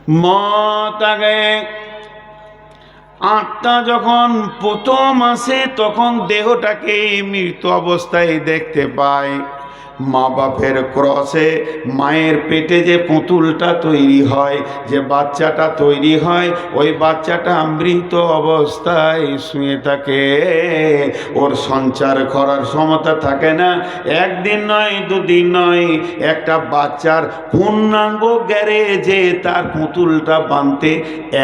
মত আগে। আত্মা যখন প্রথম আসে তখন দেহটাকে মৃত অবস্থায় দেখতে পায়। মা বাপের ক্রসে মায়ের পেটে যে পুতুলটা তৈরি হয়, যে বাচ্চাটা তৈরি হয়, ওই বাচ্চাটা মৃত অবস্থায় শুয়ে থাকে। ওর সঞ্চার করার ক্ষমতা থাকে না। একদিন নয়, দুদিন নয়, একটা বাচ্চার পূর্ণাঙ্গ গ্যারেজে তার পুতুলটা বানতে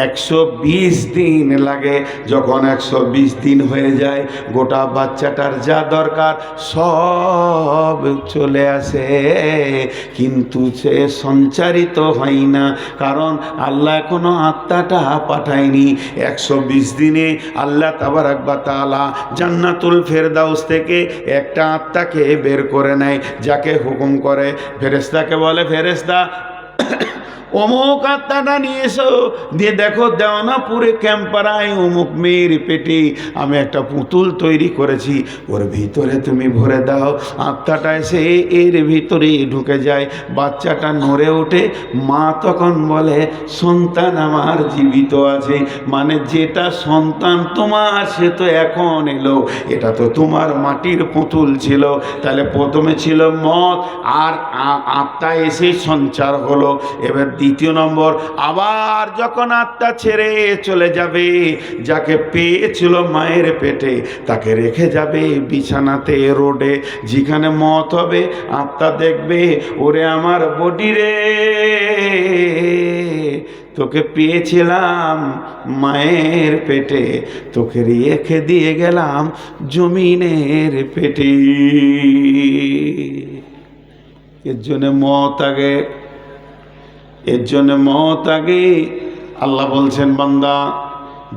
120 দিন লাগে। যখন 120 দিন হয়ে যায়, গোটা বাচ্চাটার যা দরকার সব চলে আসে, কিন্তু সে সঞ্চারিত হয় না, কারণ আল্লাহ এখনো আত্মাটা পাঠায়নি। 120 দিনে আল্লাহ তাবারাক ওয়া তাআলা জান্নাতুল ফেরদাউস থেকে একটা আত্মাকে বের করে নেয়, যাকে হুকুম করে ফেরেশতাকে বলে, ফেরেশতা অমুক আত্মাটা নিয়ে এসো, দিয়ে দেখো দেওয়ানাপুরে ক্যাম্পারায় অমুক মেয়ের পেটে আমি একটা পুতুল তৈরি করেছি, ওর ভিতরে তুমি ভরে দাও। আত্মাটা এসে এর ভিতরে ঢুকে যায়, বাচ্চাটা নড়ে ওঠে। মা তখন বলে, সন্তান আমার জীবিত আছে। মানে যেটা সন্তান তোমার সে তো এখন এলো, এটা তো তোমার মাটির পুতুল ছিল। তাহলে প্রথমে ছিল মত, আর আত্মা এসে সঞ্চার হলো। এবার দ্বিতীয় নম্বর, আবার যখন আত্মা ছেড়ে চলে যাবে, যাকে পেয়েছিল মায়ের পেটে তাকে রেখে যাবে বিছানাতে, রোডে, যেখানে মত হবে আত্মা দেখবে, ওরে আমার বডি রে, তোকে পেয়েছিলাম মায়ের পেটে, তোকে রেখে দিয়ে গেলাম জমিনের পেটে। এর জন্য মত আগে, এর জন্য মত আগে। আল্লাহ বলছেন, বান্দা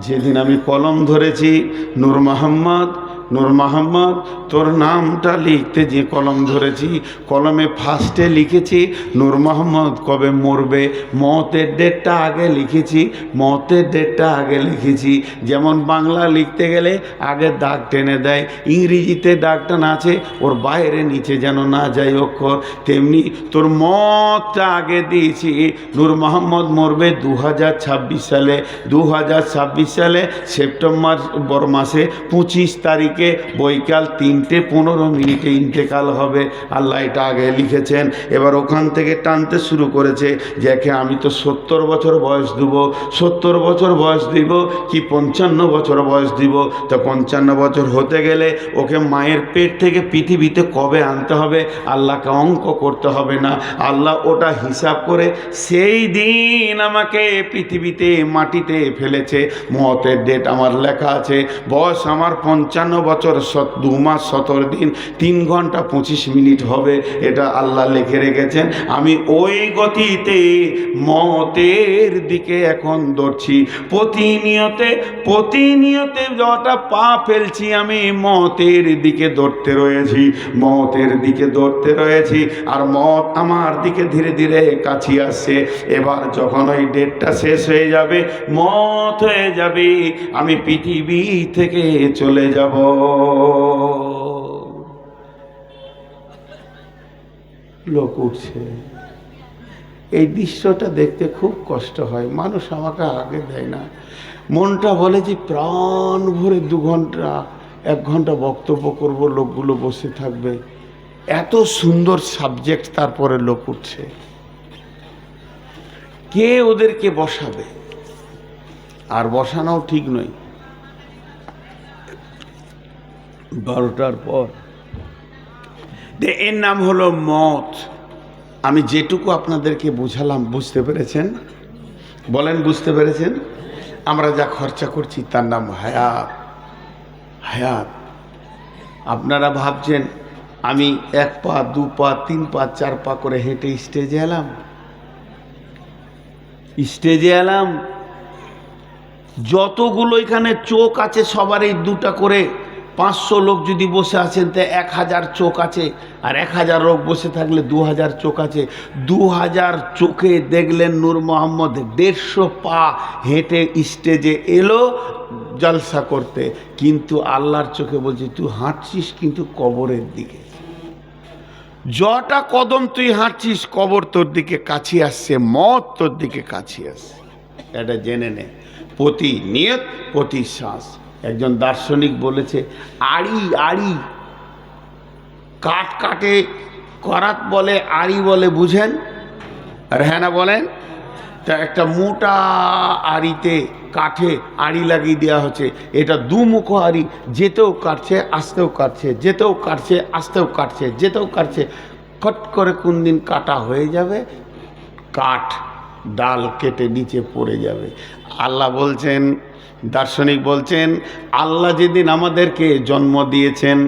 যেদিন আমি কলম ধরেছি, নূর মোহাম্মদ, নূর মোহাম্মদ তোর নামটা লিখতে যে কলম ধরেছি, কলমে ফার্স্টে লিখেছি নূর মোহাম্মদ কবে মরবে, মতের ডেটটা আগে লিখেছি, মতের ডেটটা আগে লিখেছি। যেমন বাংলা লিখতে গেলে আগে দাগ টেনে দেয়, ইংরেজিতে দাগটা না আছে ওর বাইরে নিচে যেন না যায় অক্ষর, তেমনি তোর মতটা আগে দিয়েছি। নূর মোহাম্মদ মরবে 2026 সালে। 2026 সালে সেপ্টেম্বর মাসে 25 তারিখে বৈকাল 3:15 ইন্তেকাল হবে। আল্লাহ এটা আগে লিখেছেন। এবার ওখান থেকে টানতে শুরু করেছে, যাকে আমি তো 70 বছর বয়স দেবো, 70 বছর বয়স দিব কি 55 বছর বয়স দিব। তো 55 বছর হতে গেলে ওকে মায়ের পেট থেকে পৃথিবীতে কবে আনতে হবে আল্লাহকে অঙ্ক করতে হবে না, আল্লাহ ওটা হিসাব করে সেই দিন আমাকে পৃথিবীতে মাটিতে ফেলেছে। মতের ডেট আমার লেখা আছে, বয়স আমার 55 বছর 2 মাস 17 দিন 3 ঘন্টা 25 মিনিট হবে, এটা আল্লাহ লিখে রেখেছেন। আমি ওই গতিতে মতের দিকে এখন দৌড়ছি, প্রতিনিয়তে যটা পা ফেলছি আমি মতের দিকে দৌড়তে রয়েছি, মতের দিকে দৌড়তে রয়েছি। আর মত আমার দিকে ধীরে ধীরে কাছে আসছে। এবার যখন ওই ডেটটা শেষ হয়ে যাবে, মত হয়ে যাবে, আমি পৃথিবী থেকে চলে যাব। লোক উঠছে, এই দৃশ্যটা দেখতে খুব কষ্ট হয়, মানুষ আমাকে আগে দেয় না। মনটা বলে যে প্রাণ ভরে 2 ঘন্টা 1 ঘন্টা বক্তব্য করব, লোকগুলো বসে থাকবে, এত সুন্দর সাবজেক্ট, তারপরে লোক উঠছে। কে ওদেরকে বসাবে? আর বসানোও ঠিক নয়, 12টার পর। এর নাম হলো মত। আমি যেটুকু আপনাদেরকে বুঝালাম, বুঝতে পেরেছেন? বলেন বুঝতে পেরেছেন? আমরা যা খরচা করছি তার নাম হায়াত। হায়াত। আপনারা ভাবছেন আমি 1 পা 2 পা 3 পা 4 পা করে হেঁটে স্টেজে এলাম, স্টেজে এলাম, যতগুলো এখানে চোখ আছে সবারই 2টা করে, 500 লোক যদি বসে আছেন তো 1000 চোখ আছে, আর 1000 লোক বসে থাকলে 2000 চোখ আছে। 2000 চোখে দেখলেন নূর মোহাম্মদ 150 পা হেঁটে স্টেজে এলো জলসা করতে, কিন্তু আল্লাহর চোখে বলছে তুই হাঁটছিস কিন্তু কবরের দিকে। যটা কদম তুই হাঁটছিস কবর তোর দিকে কাছে আসছে, মত তোর দিকে কাছে আসছে, এটা জেনে নে। প্রতি নিয়ত, প্রতি শ্বাস। একজন দার্শনিক বলেছে, আড়ি আড়ি, কাঠ কাটে করাত বলে, আড়ি বলে, বুঝেন? আর হ্যাঁ না বলেন? তা একটা মোটা আড়িতে কাঠে আড়ি লাগিয়ে দেওয়া হচ্ছে, এটা দুমুখো আড়ি, যেতেও কাটছে আসতেও কাটছে, যেতেও কাটছে আসতেও কাটছে, যেতেও কাটছে। ফট করে কোন দিন কাটা হয়ে যাবে, কাঠ ডাল কেটে নিচে পড়ে যাবে। আল্লাহ বলছেন, দার্শনিক বলছেন, আল্লাহ যেদিন আমাদেরকে জন্ম দিয়েছেন,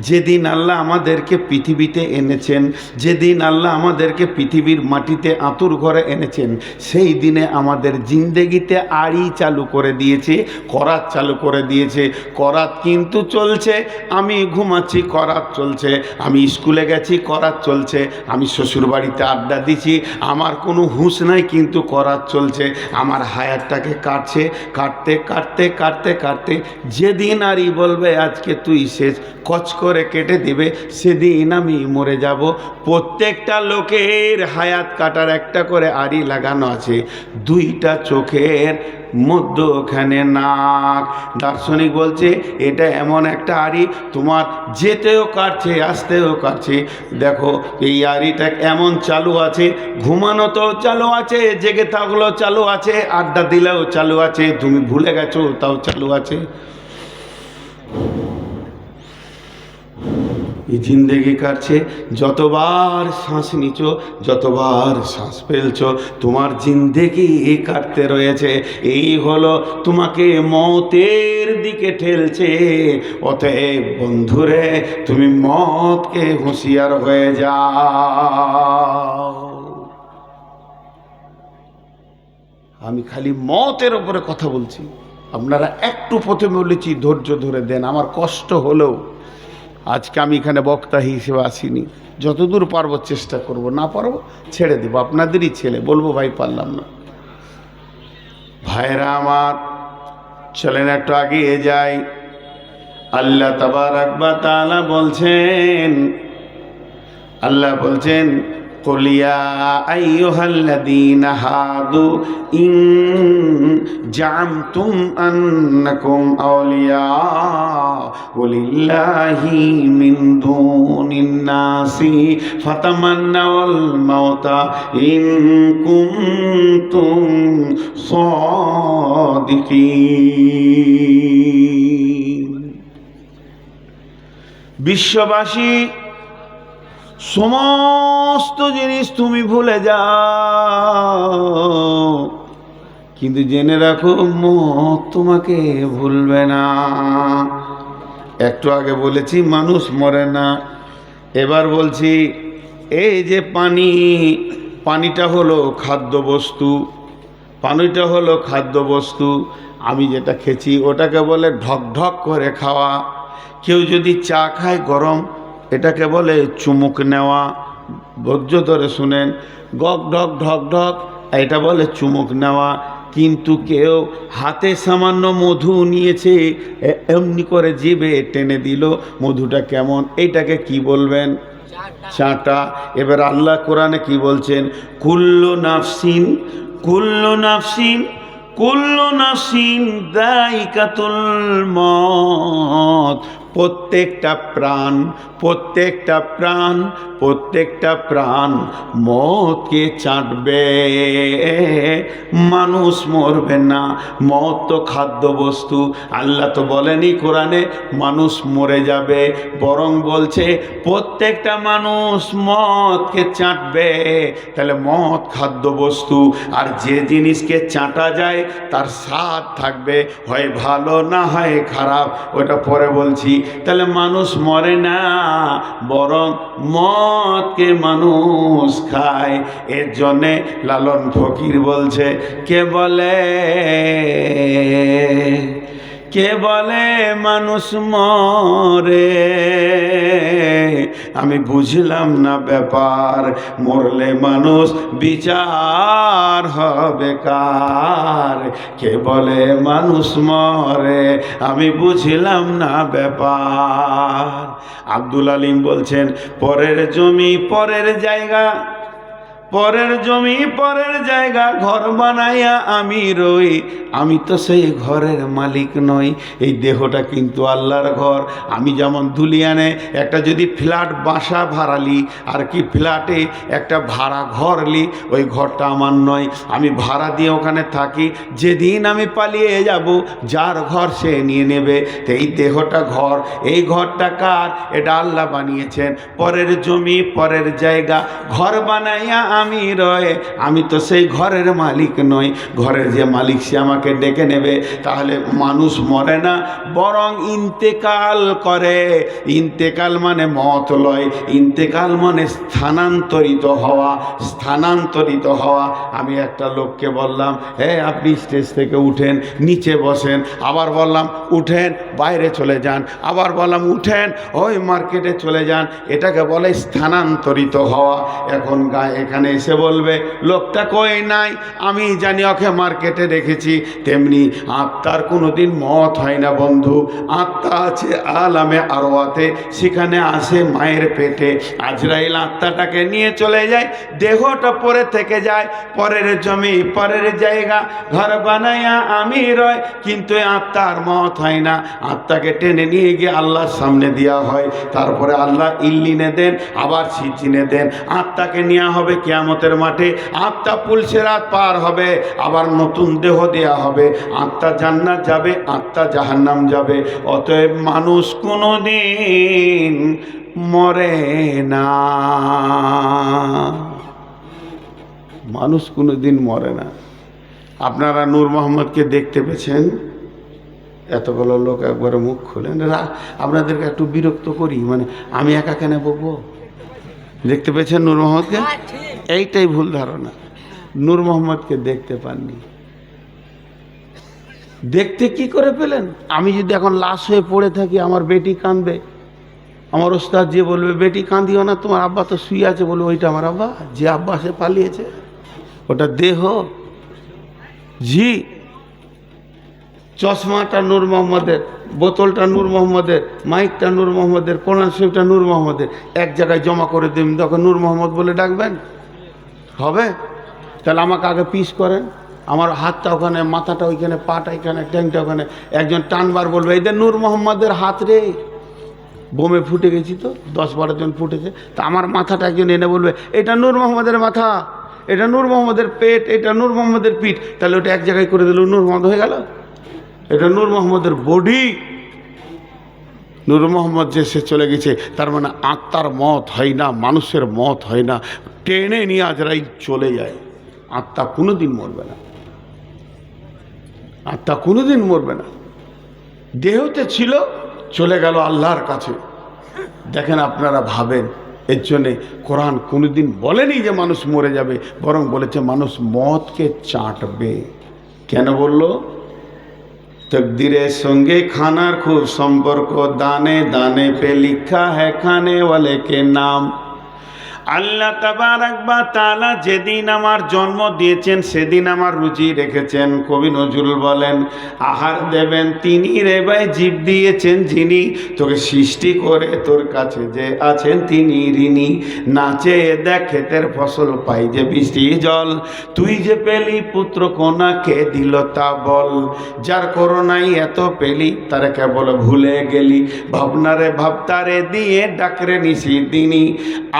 যেদিন আল্লাহ আমাদেরকে পৃথিবীতে এনেছেন, যেদিন আল্লাহ আমাদেরকে পৃথিবীর মাটিতে আঁতুর ঘরে এনেছেন, সেই দিনে আমাদের জিন্দেগিতে আড়ি চালু করে দিয়েছে, করাত চালু করে দিয়েছে। করাত কিন্তু চলছে, আমি ঘুমাচ্ছি করাত চলছে, আমি স্কুলে গেছি করাত চলছে, আমি শ্বশুরবাড়িতে আড্ডা দিচ্ছি, আমার কোনো হুঁশ নাই কিন্তু করাত চলছে। আমার হায়াতটাকে কাটছে, কাটতে কাটতে কাটতে কাটতে যেদিন আরই বলবে আজকে তুই শেষ, কচ করে কেটে দিবে, সেদিন আমি মরে যাব। প্রত্যেকটা লোকের হায়াত কাটার একটা করে আড়ি লাগানো আছে, দুইটা চোখের মধ্যখানে নাক। দার্শনিক বলছে এটা এমন একটা আড়ি, তোমার যেতেও কাটছে আসতেও কাটছে। দেখো এই আড়িটা এমন চালু আছে, ঘুমানোতেও চালু আছে, জেগে থাকলেও চালু আছে, আড্ডা দিলেও চালু আছে, তুমি ভুলে গেছো তাও চালু আছে। এই জিন্দেগি কাটছে, যতবার শ্বাস নিচ্ছ, যতবার শ্বাস ফেলছো, তোমার জিন্দেগি কাটতে রয়েছে। এই হলো তোমাকে মতের দিকে ঠেলছে। অতএব বন্ধুরে, তুমি মতকে হুঁশিয়ার হয়ে যাও। আমি খালি মতের ওপরে কথা বলছি, আপনারা একটু প্রথমে বলেছি ধৈর্য ধরে দেন, আমার কষ্ট হলেও আজকে আমি এখানে বক্তা হিসেবে আসিনি, যতদূর পারবো চেষ্টা করব, না পারবো ছেড়ে দেবো, আপনাদেরই ছেলে, বলবো ভাই পারলাম না। ভাইরা আমার, চলেন একটু এগিয়ে যাই। আল্লাহ তাবারক ওয়া তাআলা বলছেন, আল্লাহ বলছেন, قل يا أيها الذين هادوا إن زعمتم أنكم أولياء لله من دون الناس فتمنوا الموت إن كنتم صادقين। বিশ্ববাসী, সমস্ত জিনিস তুমি ভুলে যাও, কিন্তু জেনে রাখো মত তোমাকে ভুলবে না। একটু আগে বলেছি মানুষ মরে না, এবার বলছি এই যে পানি, পানিটা হলো খাদ্যবস্তু, পানিটা হলো খাদ্যবস্তু। আমি যেটা খেছি ওটাকে বলে ঢক ঢক করে খাওয়া। কেউ যদি চা খায় গরম, এটাকে বলে চুমুক নেওয়া। ধৈর্য ধরে শুনেন, গক ঢক ঢক ঢক, এটা বলে চুমুক নেওয়া। কিন্তু কেউ হাতে সামান্য মধু নিয়েছে, এমনি করে জিভে টেনে দিল, মধুটা কেমন, এইটাকে কি বলবেন? চাটা। এবার আল্লাহ কোরআনে কি বলছেন? কুল্লু নাফসিন, কুল্লু নাফসিন, কুল্লু নাফসিন যায়িকাতুল মউত। প্রত্যেকটা প্রাণ, প্রত্যেকটা প্রাণ, প্রত্যেকটা প্রাণ মতকে চাটবে, মানুষ মরবে না। মত তো খাদ্যবস্তু। আল্লাহ তো বলেনি কোরআনে মানুষ মরে যাবে, বরং বলছে প্রত্যেকটা মানুষ মতকে চাটবে। তাহলে মত খাদ্যবস্তু, আর যে জিনিসকে চাটা যায় তার স্বাদ থাকবে, হয় ভালো না হয় খারাপ, ওটা পরে বলছি। তাহলে মানুষ মরে না, বরং মদকে মানুষ খায়। এর জন্যে লালন ফকির বলছে, কে বলে কে বলে মানুষ মরে, আমি বুঝলাম না ব্যাপার, মরলে মানুষ বিচার হবে কার। কে বলে মানুষ মরে, আমি বুঝলাম না ব্যাপার। আব্দুল আলিম বলছেন, পরের জমি পরের জায়গা, পরের জমি পরের জায়গা, ঘর বানাইয়া আমি রই, আমি তো সেই ঘরের মালিক নই। এই দেহটা কিন্তু আল্লাহর ঘর। আমি যেমন দুলিয়ানে একটা যদি ফ্ল্যাট বাসা ভাড়ালি, আর কি ফ্ল্যাটে একটা ভাড়া ঘর লি, ওই ঘরটা আমার নয়, আমি ভাড়া দিয়ে ওখানে থাকি। যেদিন আমি পালিয়ে যাব, যার ঘর সে নিয়ে নেবে। তো এই দেহটা ঘর, এই ঘরটা কার? এটা আল্লাহ বানিয়েছেন। পরের জমি পরের জায়গা, ঘর বানাইয়া আমি রয়ে, আমি তো সেই ঘরের মালিক নই। ঘরের যে মালিক সে আমাকে ডেকে নেবে। তাহলে মানুষ মরে না, বরং ইন্তেকাল করে। ইন্তেকাল মানে মত লয়, ইন্তেকাল মানে স্থানান্তরিত হওয়া, স্থানান্তরিত হওয়া। আমি একটা লোককে বললাম, হ্যাঁ আপনি স্টেজ থেকে উঠেন, নিচে বসেন। আবার বললাম উঠেন, বাইরে চলে যান। আবার বললাম উঠেন, ওই মার্কেটে চলে যান। এটাকে বলে স্থানান্তরিত হওয়া। এখন এখানে এসে বলবে লোকটা কই নাই, আমি জানি ওকে মার্কেটে রেখেছি। তেমনি আত্মার কোনোদিন মত হয় না বন্ধু। আত্মা আছে আলামে আরওয়াতে, সেখানে আসে মায়ের পেটে। আজরাইল আত্মাটাকে নিয়ে চলে যায়, দেহটা পরে থেকে যায়। পরের জমি পরের জায়গা, ঘর বানাইয়া আমি রয়, কিন্তু আত্মার মত হয় না। আত্মাকে টেনে নিয়ে গিয়ে আল্লাহর সামনে দেওয়া হয়। তারপরে আল্লাহ ইল্লিনে দেন, আবার সিজিনে দেন। আত্মাকে নেওয়া হবে কিয়ামতের মাঠে, আত্মা পুলসিরাত পার হবে, আবার নতুন দেহ দেয়া হবে। আত্মা জান্নাত যাবে, আত্মা জাহান্নাম যাবে। অতএব মানুষ কোনোদিন মরে না, মানুষ কোনোদিন মরে না। আপনারা নূর মোহাম্মদকে দেখতে পেয়েছেন? এতগুলো লোক একবারে মুখ খোলেন। আপনাদেরকে একটু বিরক্ত করি, মানে আমি একা কেন বকবো? দেখতে পেয়েছেন নূর মোহাম্মদকে? এইটাই ভুল ধারণা, নূর মোহাম্মদকে দেখতে পাননি। দেখতে কি করে পেলেন? আমি যদি এখন লাশ হয়ে পড়ে থাকি, আমার বেটি কাঁদবে, আমার ওস্তাদ যে বলবে বেটি কাঁদিও না, তোমার আব্বা তো শুয়ে আছে, বলবে ওইটা আমার আব্বা, যে আব্বা সে পালিয়েছে, ওটা দেহ। জি, চশমাটা নূর মোহাম্মদের, বোতলটা নূর মোহাম্মদের, মাইকটা নূর মোহাম্মদের, কোরআন শরীফটা নূর মোহাম্মদের। এক জায়গায় জমা করে দেবেন, তখন নূর মোহাম্মদ বলে ডাকবেন, হবে? তাহলে আমাকে আগে পিস করেন, আমার হাতটা ওখানে, মাথাটা ওইখানে, পাটা এখানে, ট্যাংটা ওখানে। একজন টানবার বলবে এদের নূর মোহাম্মদের হাত রে, বোমে ফুটে গেছি তো, 10-12 জন ফুটেছে। তা আমার মাথাটা একজন এনে বলবে এটা নূর মোহাম্মদের মাথা, এটা নূর মোহাম্মদের পেট, এটা নূর মোহাম্মদের পিঠ। তাহলে ওটা এক জায়গায় করে দিল, নূর মোহাম্মদ হয়ে গেল। এটা নূর মোহাম্মদের বডি। নূর মোহাম্মদ যে সে চলে গেছে, তার মানে আত্মার মত হয় না, মানুষের মত হয় না, টেনে নিয়ে আজরাইল চলে যায়। আত্মা কোনোদিন মরবে না, আত্মা কোনোদিন মরবে না। দেহতে ছিল, চলে গেল আল্লাহর কাছে। দেখেন আপনারা ভাবেন, এর জন্যে কোরআন কোনোদিন বলেনি যে মানুষ মরে যাবে, বরং বলেছে মানুষ মতকে চাটবে। কেন বলল? তকদিরের সঙ্গে খানার খুব সম্পর্ক, দানে দানে পে লিখা হ্যায় খানে ওয়ালে কে নাম। আল্লাহ তাবারাক ওয়া তাআলা যেদিন আমার জন্ম দিয়েছেন, সেদিন আমার রুজি রেখেছেন। কবি নজরুল বলেন, আহার দেবেন তিনি রে ভাই, জীব দিয়েছেন যিনি, তোকে সৃষ্টি করে তোর কাছে যে আছেন তিনি ঋণী। নাচে দেখ ক্ষেতের ফসল পাই যে বৃষ্টি জল, তুই যে পেলি পুত্র কোনা কে দিল তা বল। যার করোনাই এত পেলি, তারে কেবল ভুলে গেলি, ভাবনারে ভাবতারে দিয়ে ডাকরে নিশি দিনী।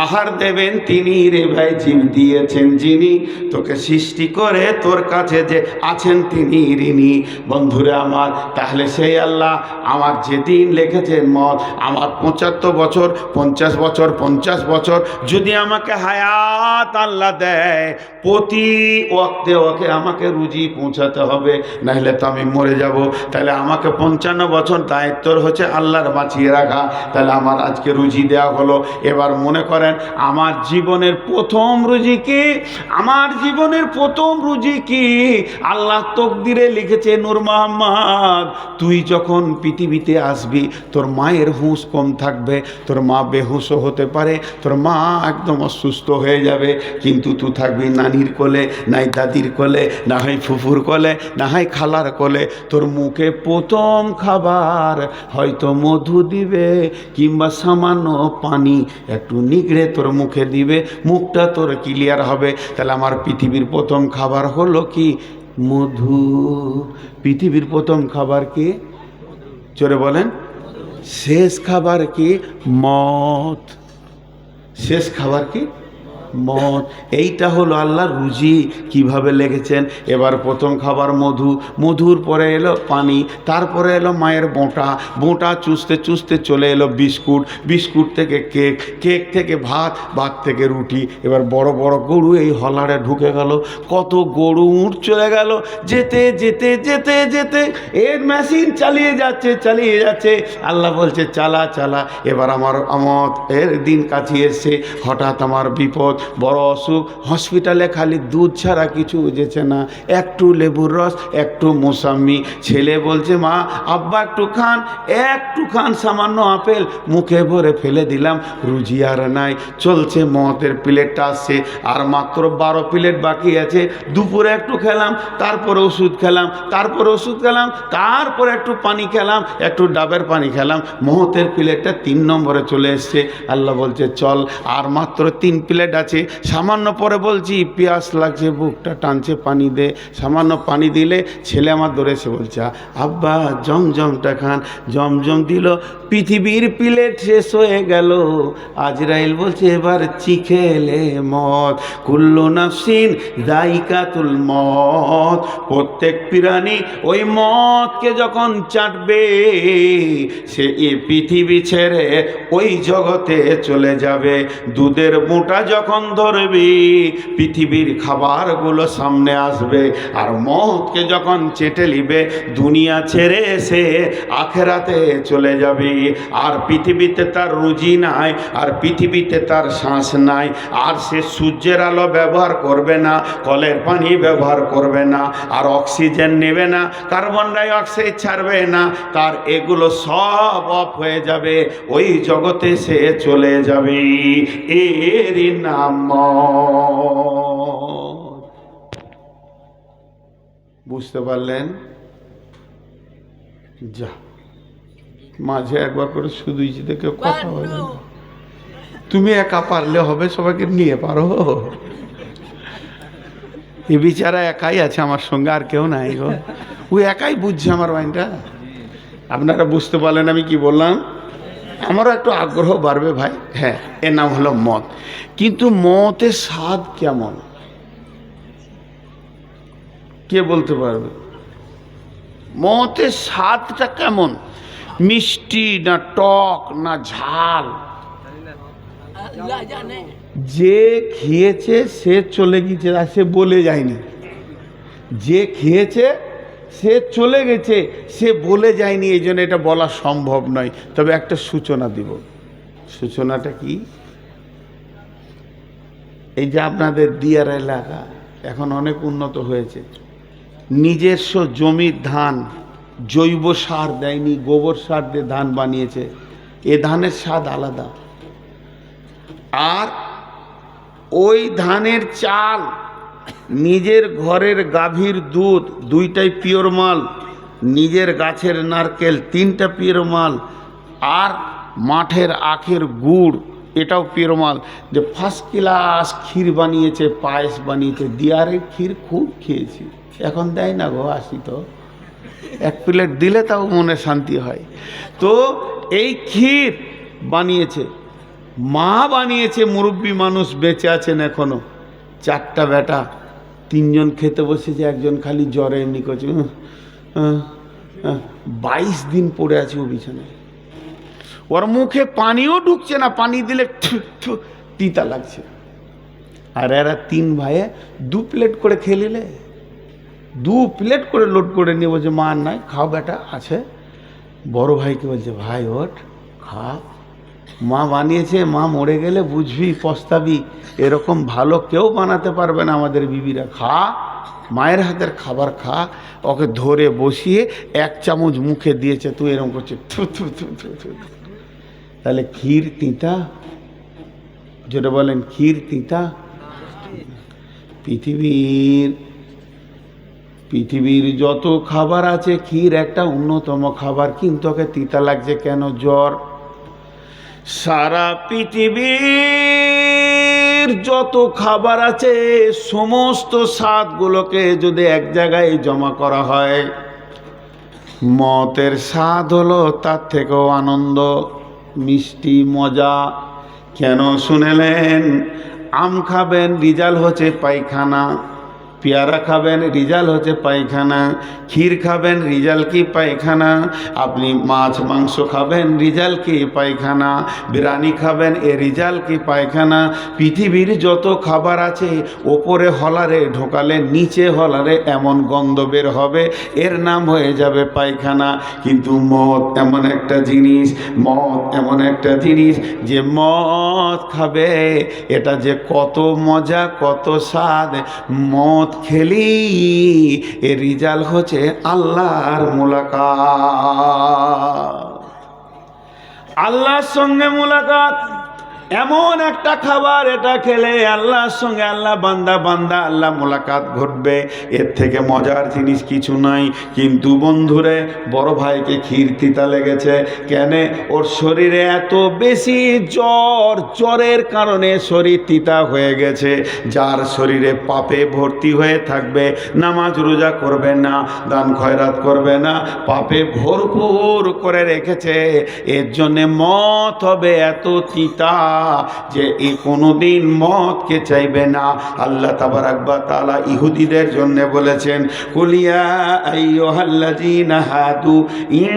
আহার দেবেন তিনি রে ভাই, জীব দিয়েছেন যিনি, তোকে সৃষ্টি করে তোর কাছে যে আছেন তিনি ঋণী। বন্ধুরা আমার, তাহলে সেই আল্লাহ আমার যেদিন লিখেছেন মত, আমার 75 বছর, 50 বছর, 50 বছর যদি আমাকে হায়াত আল্লাহ দেয়, প্রতি ওয়াক্তে ওকে আমাকে রুজি পৌঁছাতে হবে, নাহলে তো আমি মরে যাব। তাহলে আমাকে 55 বছর দায়িত্ব হচ্ছে আল্লাহর বাঁচিয়ে রাখা। তাহলে আমার আজকে রুজি দেওয়া হলো। এবার মনে করেন আমার আমার জীবনের প্রথম রুজি কি? আমার জীবনের প্রথম রুজি কি? আল্লাহ তকদিরে লিখেছে, নূর মোহাম্মদ তুই যখন পৃথিবীতে আসবি তোর মায়ের হুঁশ কম থাকবে, তোর মা বেহুশও হতে পারে, তোর মা একদম অসুস্থ হয়ে যাবে, কিন্তু তুই থাকবি নানির কোলে, নাই দাদির কোলে, না হয় ফুফুর কোলে, না হয় খালার কোলে। তোর মুখে প্রথম খাবার হয়তো মধু দিবে, কিংবা সামান্য পানি একটু নিগড়ে তোর মুখে দিবে, মুখটা তোর ক্লিয়ার হবে। তাহলে আমার পৃথিবীর প্রথম খাবার হলো কি? মধু। পৃথিবীর প্রথম খাবার কি? জোরে বলেন। শেষ খাবার কি? মদ। শেষ খাবার কি? মদ। এইটা হলো আল্লাহর রুজি কিভাবে লেগেছেন। এবার প্রথম খাবার মধু, মধুর পরে এলো পানি, তারপরে এলো মায়ের বোঁটা, বোঁটা চুষতে চুষতে চলে এলো বিস্কুট, বিস্কুট থেকে কেক, কেক থেকে ভাত, ভাত থেকে রুটি। এবার বড় বড় গরু এই হলারে ঢুকে গেল, কত গরু উঠ চলে গেল, যেতে যেতে যেতে যেতে এর মেশিন চালিয়ে যাচ্ছে চালিয়ে যাচ্ছে। আল্লাহ বলছে চালা চালা। এবার আমার এর দিন কাছে এসছে, হঠাৎ আমার বিপদ, বড় অসুখ, হসপিটালে খালি দুধ ছাড়া কিছু বুঝেছে না, একটু লেবুর রস, একটু মোসাম্মি। ছেলে বলছে মা আব্বা একটু খান, একটু খান, সামান্য আপেল মুখে ভরে ফেলে দিলাম, রুজি আর নাই। চলছে মদের প্লেটটা আসছে, আর মাত্র 12 প্লেট বাকি আছে। দুপুরে একটু খেলাম, তারপরে ওষুধ খেলাম, তারপরে ওষুধ খেলাম, তারপরে একটু পানি খেলাম, একটু ডাবের পানি খেলাম, মহতের প্লেটটা 3 নম্বরে চলে এসছে। আল্লাহ বলছে চল, আর মাত্র 3 প্লেট আছে, সামান্য পরে বলছি পিয়াস লাগছে, বুকটা টানছে, পানি দে। সামান্য পানি দিলে ছেলে আমার ধরে এসে বলছে আব্বা জমজমটা খান, জমজম দিল, পৃথিবীর প্লেট শেষ হয়ে গেল। আজরাইল বলছে এবার চিখেলে মদ, কুল্লু নাফসিন যায়িকাতুল মদ। প্রত্যেক প্রাণী ওই মদকে যখন চাটবে সে এই পৃথিবী ছেড়ে ওই জগতে চলে যাবে। দুধের মোটা যখন ধরবি পৃথিবীর খাবারগুলো সামনে আসবে, আর মদকে যখন চেটে নিবে দুনিয়া ছেড়ে এসে আখেরাতে চলে যাবে। আর পৃথিবীতে তার রুজি নাই, আর পৃথিবীতে তার শ্বাস নাই, আর সে সূর্যের আলো ব্যবহার করবে না, কলের পানি ব্যবহার করবে না, আর অক্সিজেন নেবে না, কার্বন ডাই অক্সাইড ছাড়বে না, তার এগুলো সব অফ হয়ে যাবে, ওই জগতে সে চলে যাবে। এরই নাম বুঝতে পারলেন? যা মাঝে একবার করে শুধু কেউ কথা বলে না। তুমি একা পারলে হবে, সবাইকে নিয়ে পারো। এ বিচারা একাই আছে আমার সঙ্গে, আর কেউ নাই গো। ও একাই বুঝছে আমার মাইন্ডটা। আপনারা বুঝতে পারলেন আমি কি বললাম? আমারও একটু আগ্রহ বাড়বে ভাই। হ্যাঁ, এর নাম হলো মদ। কিন্তু মদের স্বাদ কেমন কে বলতে পারবে? মদের স্বাদটা কেমন? মিষ্টি না টক না ঝাল? যে খেয়েছে সে চলে গেছে, আর সে বলে যায়নি। যে খেয়েছে সে চলে গেছে, সে বলে যায়নি, এই জন্য এটা বলা সম্ভব নয়। তবে একটা সূচনা দিব। সূচনাটা কি? এই যে আপনাদের দিয়ার এলাকা এখন অনেক উন্নত হয়েছে, নিজস্ব জমির ধান জৈব সার দেয়নি, গোবর সার দিয়ে ধান বানিয়েছে। এ ধানের স্বাদ আলাদা। আর ওই ধানের চাল, নিজের ঘরের গাভীর দুধ, 2টাই পিওর মাল, নিজের গাছের নারকেল 3টা পিওর মাল, আর মাঠের আখের গুড়, এটাও পিওর মাল। যে ফার্স্ট ক্লাস ক্ষীর বানিয়েছে, পায়েস বানিয়েছে। দিয়ারের ক্ষীর খুব খেয়েছি, এখন দেয় না গো, আসি তো 1 প্লেট দিলে তাও মনে শান্তি হয়। তো এই ক্ষীর বানিয়েছে, মা বানিয়েছে, মুরব্বী মানুষ বেঁচে আছেন এখনো। 4টা বেটা, 3জন খেতে বসেছে, একজন খালি জ্বরে এমনি করছে, 22 দিন পড়ে আছে ও বিছানায়। ওর মুখে পানিও ঢুকছে না, পানি দিলে তিতা লাগছে। আর এরা 3 ভাইয়ে 2 প্লেট করে খেয়ে নিলে, 2 প্লেট করে লোড করে নিয়ে বলছে মা নাই, খাও বেটা আছে। বড় ভাইকে বলছে ভাই ওঠ খা। মা বানিয়েছে, মা মরে গেলে বুঝবি, পস্তাবি। এরকম ভালো কেউ বানাতে পারবে না আমাদের বিবিরা। খা, মায়ের হাতের খাবার খা। ওকে ধরে বসিয়ে 1 চামচ মুখে দিয়েছে, তুই এরকম করছে থু থু থু থু থু। তাহলে ক্ষীর তিতা? যেটা বলেন ক্ষীর তিতা? পৃথিবীর যত খাবার আছে ক্ষীর একটা অন্যতম খাবার, কিন্তু ওকে তিতা লাগছে কেন? জ্বর। সারা পৃথিবীর যত খাবার আছে সমস্ত স্বাদগুলোকে যদি এক জায়গায় জমা করা হয়, মতের স্বাদ হলো তার থেকেও আনন্দ, মিষ্টি, মজা। কেন শুনেলেন? আম খাবেন, রিজাল্ট হচ্ছে পায়খানা। পেয়ারা খাবেন, রিজাল্ট হচ্ছে পায়খানা। ক্ষীর খাবেন, রিজাল্ট কি? পায়খানা। আপনি মাছ মাংস খাবেন, রিজাল্ট কি? পায়খানা। বিরিয়ানি খাবেন, এ রিজাল্ট কি? পায়খানা। পৃথিবীর যত খাবার আছে ওপরে হলারে ঢোকালে নিচে হলারে এমন গন্ধ বের হবে, এর নাম হয়ে যাবে পায়খানা। কিন্তু মদ এমন একটা জিনিস, যে মদ খাবে এটা যে কত মজা, কত স্বাদ। মদ খেলি এর রিজাল্ট হচ্ছে আল্লাহর মুলাকাত, আল্লাহর সঙ্গে মুলাকাত। এমন একটা খাবার, এটা খেলে আল্লাহর সঙ্গে বান্দা আল্লাহ মুলাকাত ঘটবে। এর থেকে মজার জিনিস কিছু নাই। কিন্তু বন্ধুরে, বড় ভাইকে ক্ষীর তিতা লেগেছে কেন? ওর শরীরে এত বেশি জ্বরের কারণে শরীর তিতা হয়ে গেছে। যার শরীরে পাপে ভর্তি হয়ে থাকবে, নামাজ রোজা করবে না, দান খয়রাত করবে না, পাপে ভরপুর করে রেখেছে। এর জন্যে মত হবে এত তিতা যে এই কোনোদিন মদকে চাইবে না। আল্লাহ তাবারাক ওয়া তাআলা ইহুদিদের জন্য বলেছেন, কুলিয়া আইয়ুহাল্লাযীনা হাদু ইন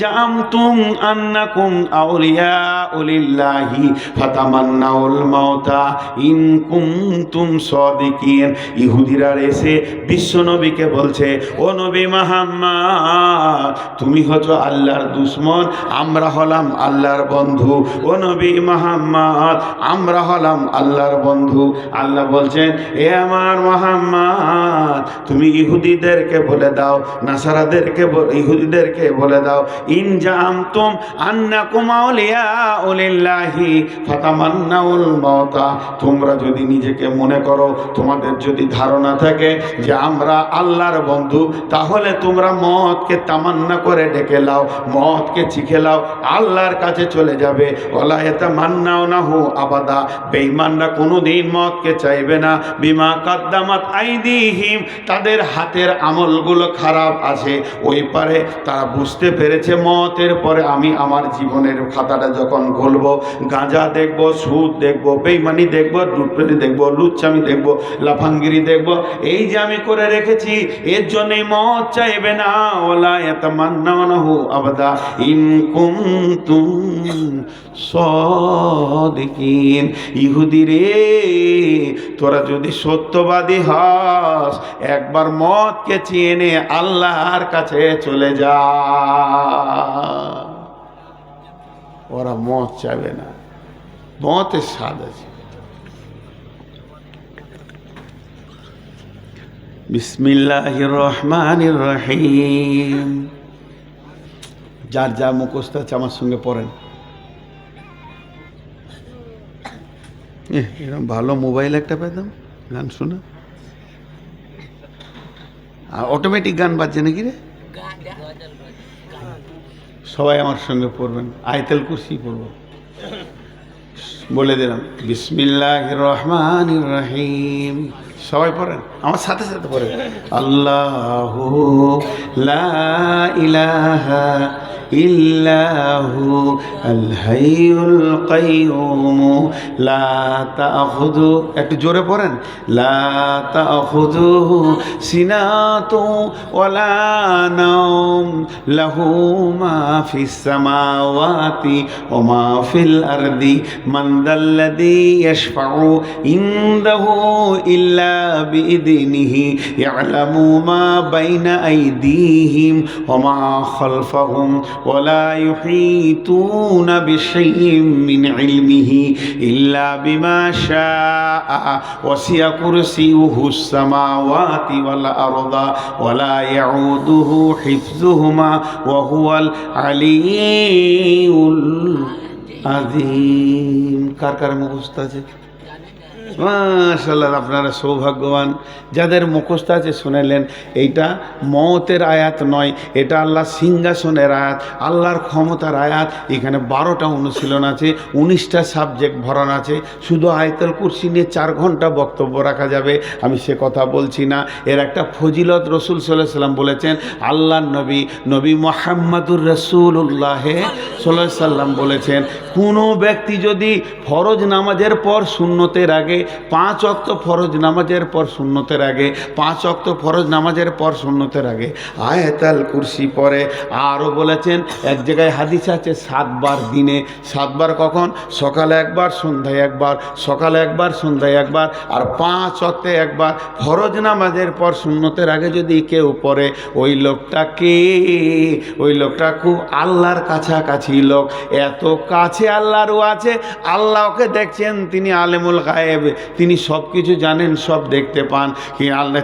জামতুম আন্নাকুম আউলিয়াউ লিল্লাহি ফাতামান্নাউল মাউতা ইন কুনতুম সাদিকিন। ইহুদিরা এসে বিশ্বনবীকে বলছে, ও নবী মুহাম্মদ, তুমি হচ্ছ আল্লাহর দুশমন, আমরা হলাম আল্লাহর বন্ধু। ও নবী মুহাম্মদ, আমরা হলাম আল্লাহর বন্ধু। আল্লাহ বলছেন, এ আমার মুহাম্মদ, তুমি ইহুদিদেরকে বলে দাও, নাসারাদেরকে, ইহুদিদেরকে বলে দাও, ইন জামতুম আন্নাকুম আউলিয়াউ লিল্লাহি ফাতামান্নাউল মাউতা। তোমরা যদি নিজেকে মনে করো, তোমাদের যদি ধারণা থাকে যে আমরা আল্লাহর বন্ধু, তাহলে তোমরা মদকে তামান্না করে ডেকে লাও, মদকে চিখে লাও, আল্লাহর কাছে চলে যাবে। ওয়ালা ইয়াতামান্নাউনাহু আবাদা। বেঈমানরা কোনোদিন মদকে চাইবে না। বিমা কাদ্দামাত আইদিহিম, তাদের হাতের আমলগুলো খারাপ আছে। ওই পারে তারা বুঝতে পেরেছে মতের পরে আমি আমার জীবনের খাতাটা যখন খুলবো, গাঁজা দেখবো, সুদ দেখবো, বেঈমানি দেখবো, লুটপাটি দেখবো, লুচ্চামি দেখবো, লাফাঙ্গিরি দেখবো, এই যে আমি করে রেখেছি, এর জন্যই মদ চাইবে না। ওয়ালা ইয়াতামান্নাউনাহু আবাদা ইন কুনতুম সাদিকিন। ইহুদি রে, তোরা যদি সত্যবাদী হস, একবার মদকে চিনে আল্লাহর কাছে চলে যা। ওরা মদ চাইবে না, মদের স্বাদ আছে। বিসমিল্লাহির রহমানির রহিম। যার যা মুখস্থ আছে আমার সঙ্গে পড়েন। এরকম ভালো মোবাইল একটা পেতাম, গান শোনা। আর অটোমেটিক গান বাজছে নাকি রে? সবাই আমার সঙ্গে পড়বেন, আয়াতুল কুরসি পড়ব। বলে দিলাম, বিসমিল্লাহির রহমানির রহিম। সবাই পড়েন, আমার সাথে সাথে পড়েন। আল্লাহু লা ইলাহা ইল্লাহু আল হাইয়ুল কাইয়ুম লা তাখুযু, একটু জোরে পড়েন, লা তাখুযুহু সিনাতু ওয়ালা নাওম লাহু মা ফিস সামাওয়াতি ওয়া মা ফিল আরদি মান যাল্লাযী ইয়াশফাউ ইনদাহু ইল্লা বিইذনিহি ইয়ালামু মা বাইনা আইদিহিম ওয়া মা খালফাহুম ওয়ালা ইউহিতুনা বিশাইইম মিন ইলমিহি ইল্লা বিমা শাআ ওয়াসি'a কুরসিয়ুহুস সামাওয়াতি ওয়াল আরদা ওয়ালা ইয়াউদুহু হিফযুহুমা ওয়া হুয়াল আলিয়্যুল আযীম। কার কার মুখস্থ আছে? মাশাআল্লাহ, আপনারা সৌভাগ্যবান যাদের মুখস্থ আছে। শুনেলেন, এইটা মওতের আয়াত নয়, এটা আল্লাহর সিংহাসনের আয়াত, আল্লাহর ক্ষমতার আয়াত। এখানে 12টা অনুশীলন আছে, 19টা সাবজেক্ট ভরান আছে। শুধু আয়াতুল কুরসি নিয়ে 4 ঘন্টা বক্তব্য রাখা যাবে, আমি সে কথা বলছি না। এর একটা ফজিলত রাসূল সাল্লাল্লাহু আলাইহি সাল্লাম বলেছেন। আল্লাহর নবী মুহাম্মাদুর রাসূলুল্লাহ সাল্লাল্লাহু আলাইহি সাল্লাম বলেছেন, কোনো ব্যক্তি যদি ফরজ নামাজের পর সুন্নতের আগে 5 ওয়াক্ত ফরজ নামাজের পর সুন্নতের আগে 5 ওয়াক্ত ফরজ নামাজের পর সুন্নতের আগে আয়াতুল কুরসি পড়ে, আরও বলেছেন এক জায়গায় হাদিস আছে 7 বার দিনে। 7 বার কখন? সকালে একবার, সন্ধ্যায় একবার, সকালে একবার, সন্ধ্যায় একবার, আর 5 ওয়াক্তে একবার। ফরজ নামাজের পর সুন্নতের আগে যদি কেউ পড়ে, ওই লোকটা খুব আল্লাহর কাছাকাছি লোক। এত কাছে আল্লাহরও আছে, আল্লাহ ওকে দেখছেন, তিনি আলেমুল গায়েব, তিনি সব কিছু জানেন, সব দেখতে পান। কি আল্লাহ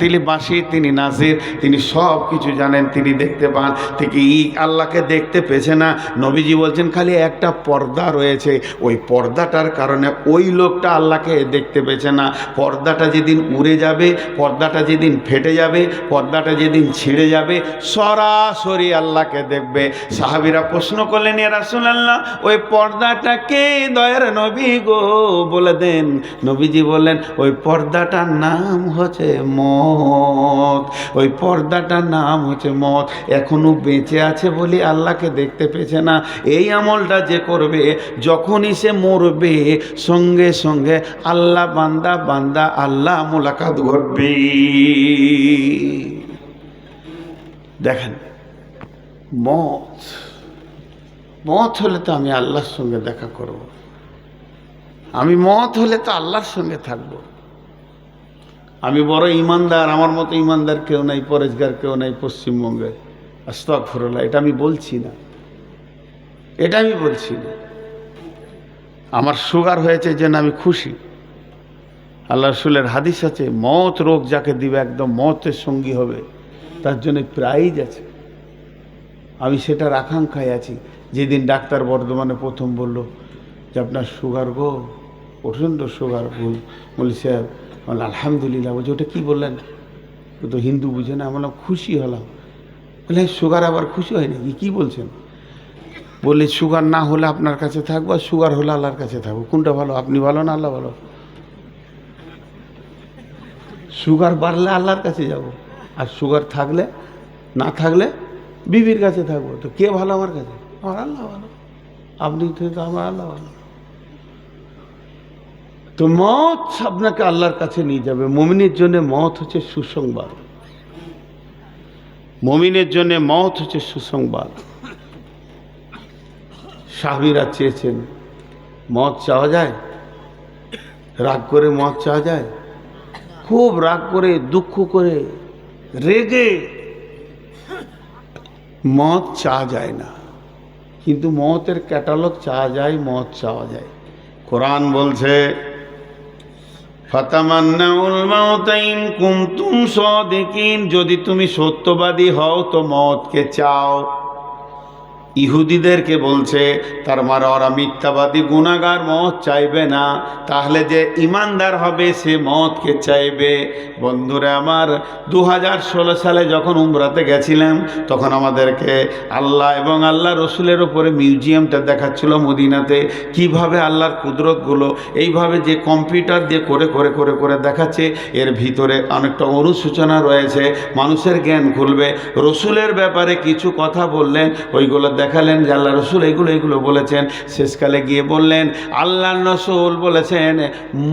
তিনি বাসির, তিনি নাসির, তিনি সব কিছু জানেন, তিনি দেখতে পান। ঠিক আল্লাহকে দেখতে পেছে না। নবীজি বলছেন খালি একটা পর্দা রয়েছে, ওই পর্দাটার কারণে ওই লোকটা আল্লাহকে দেখতে পেছে না। পর্দাটা যেদিন উড়ে যাবে, পর্দাটা যেদিন ফেটে যাবে, পর্দাটা যেদিন ছিঁড়ে যাবে, সরাসরি আল্লাহকে দেখবে। সাহাবীরা প্রশ্ন করলেন, ইয়া রাসূলুল্লাহ, ওই পর্দাটাকে দয়ার নবী গো বলে দেন। নবীজি বললেন, ওই পর্দাটার নাম হচ্ছে মওত। ওই পর্দাটার নাম হচ্ছে মওত। এখনো বেঁচে আছে বলে আল্লাহকে দেখতে পেছে না। এই আমলটা যে করবে, যখনই সে মরবে, সঙ্গে সঙ্গে আল্লাহ বান্দা আল্লাহ মুলাকাত ঘটবে। দেখেন, মওত হলে তো আমি আল্লাহর সঙ্গে দেখা করব, আমি মওত হলে তো আল্লাহর সঙ্গে থাকব। আমি বড় ইমানদার, আমার মতো ইমানদার কেউ নাই, পরেশগার কেউ নাই পশ্চিমবঙ্গে। আস্তাগফিরুল্লাহ, এটা আমি বলছি না, এটা আমি বলছি না। আমার সুগার হয়েছে যেন আমি খুশি। আল্লাহ রাসূলের হাদিস আছে, মওত রোগ যাকে দিবে একদম মওতের সঙ্গী হবে, তার জন্য প্রাইজ আছে। আমি সেটার আকাঙ্ক্ষায় আছি। যেদিন ডাক্তার বর্ধমানে প্রথম বলল যে আপনার সুগার গো, প্রচণ্ড সুগার, বলি সাহেব, আলহামদুলিল্লাহ। বলছি ওটা কী বললেন? ও তো হিন্দু বুঝে না। আমরা খুশি হলাম। বলে সুগার আবার খুশি হয় নাকি? কী বলছেন? বললে সুগার না হলে আপনার কাছে থাকবো, আর সুগার হলে আল্লাহর কাছে থাকবো। কোনটা ভালো? আপনি ভালো না আল্লাহ ভালো? সুগার বাড়লে আল্লাহর কাছে যাব, আর সুগার থাকলে না থাকলে বিবির কাছে থাকবো। তো কে ভালো আমার কাছে? আমার আল্লাহ ভালো। আপনি তো আমার আল্লাহ ভালো। তো মওত আপনাকে আল্লাহর কাছে নিয়ে যাবে। মুমিনের জন্য মওত হচ্ছে সুসংবাদ। মুমিনের জন্য মওত হচ্ছে সুসংবাদ। সাহাবীরা চেয়েছেন, মওত চাওয়া যায়? রাগ করে মওত চাওয়া যায়? খুব রাগ করে, দুঃখ করে, রেগে মওত চাওয়া যায় না, কিন্তু মওতের ক্যাটালগ চাওয়া যায়, মওত চাওয়া যায়। কোরআন বলছে, ফাতামান্নাউল মাউতা ইন কুনতুম সাদিকিন, যদি তুমি সত্যবাদী হও তো মওতকে চাও। ইহুদিদেরকে বলছে, তার মানে ওরা মিথ্যাবাদী গুনাহগার, মওত চাইবে না। তাহলে যে ইমানদার হবে সে মওতকে চাইবে। বন্ধুরা আমার, 2016 সালে যখন উমরাতে গেছিলাম, তখন আমাদেরকে আল্লাহ এবং আল্লাহ রসুলের ওপরে মিউজিয়ামটা দেখাচ্ছিল মদিনাতে। কিভাবে আল্লাহর কুদরতগুলো এইভাবে যে কম্পিউটার দিয়ে করে করে করে করে দেখাচ্ছে, এর ভিতরে অনেকটা অনুসূচনা রয়েছে, মানুষের জ্ঞান খুলবে। রসুলের ব্যাপারে কিছু কথা বললেন, ওইগুলো দেখালেন যে আল্লাহ রসুল এগুলো বলেছেন। শেষকালে গিয়ে বললেন আল্লাহ রসুল বলেছেন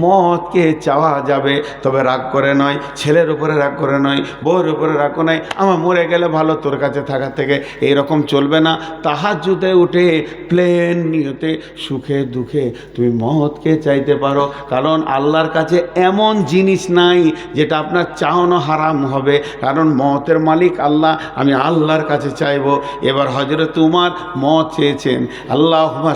মদকে চাওয়া যাবে, তবে রাগ করে নয়, ছেলের উপরে রাগ করে নয়, বউর উপরে রাগ করে নয়, আমার মরে গেলে ভালো তোর কাছে থাকার থেকে, এইরকম চলবে না। তাহাজ্জুদে উঠে প্লেন নিয়তে সুখে দুঃখে তুমি মদকে চাইতে পারো, কারণ আল্লাহর কাছে এমন জিনিস নাই যেটা আপনার চাওয়ানো হারাম হবে, কারণ মতের মালিক আল্লাহ, আমি আল্লাহর কাছে চাইবো। এবার হযরত উমর মদ চেয়েছেন, আল্লাহুম্মা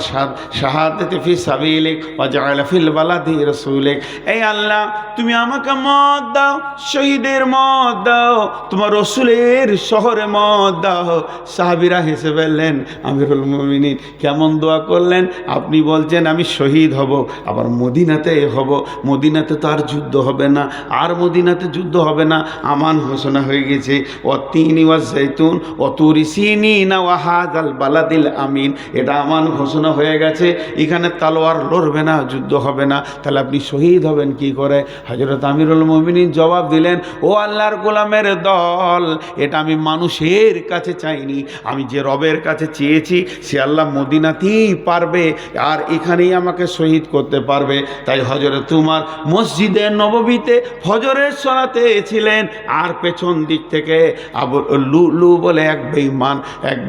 শাহাদাতি ফি সাবিলিক ওয়া জাআল ফিল বালাদি রাসূলিক, এই আল্লাহ তুমি আমাকে মদ দাও, শহীদের মদ দাও, তোমার রসুলের শহরে মদ দাও। সাহাবীরা হেসে ফেললেন, আমিরুল মুমিনিন কেমন দোয়া করলেন, আপনি বলছেন আমি শহীদ হব, আবার মদিনাতে হব, মদিনাতে তো আর যুদ্ধ হবে না, আর মদিনাতে যুদ্ধ হবে না, আমান ঘোষণা হয়ে গেছে। ওয়াত্তিনি ওয়াজ্জাইতুন ওয়াতুরি সিনিনা ওয়া হাযাল বালাদিল আমিন, এটা আমান ঘোষণা হয়ে গেছে, এখানে তালোয়ার লড়বে না, যুদ্ধ হবে না, তাহলে আপনি শহীদ হবেন কি করে? হযরত আমিরুল মুমিনিন জবাব দিলেন, ও আল্লাহর গোলামের দল, এটা আমি মানুষের কাছে চাইনি, আমি যে রবের কাছে চেয়েছি সে আল্লাহ মদিনাতেই পারবে, আর এখানেই আমাকে শহীদ করতে পারবে। তাই হযরত উমর মসজিদে নববীতে ফজরের সালাতে ছিলেন, আর পেছন দিক থেকে আবু লুলু বলে এক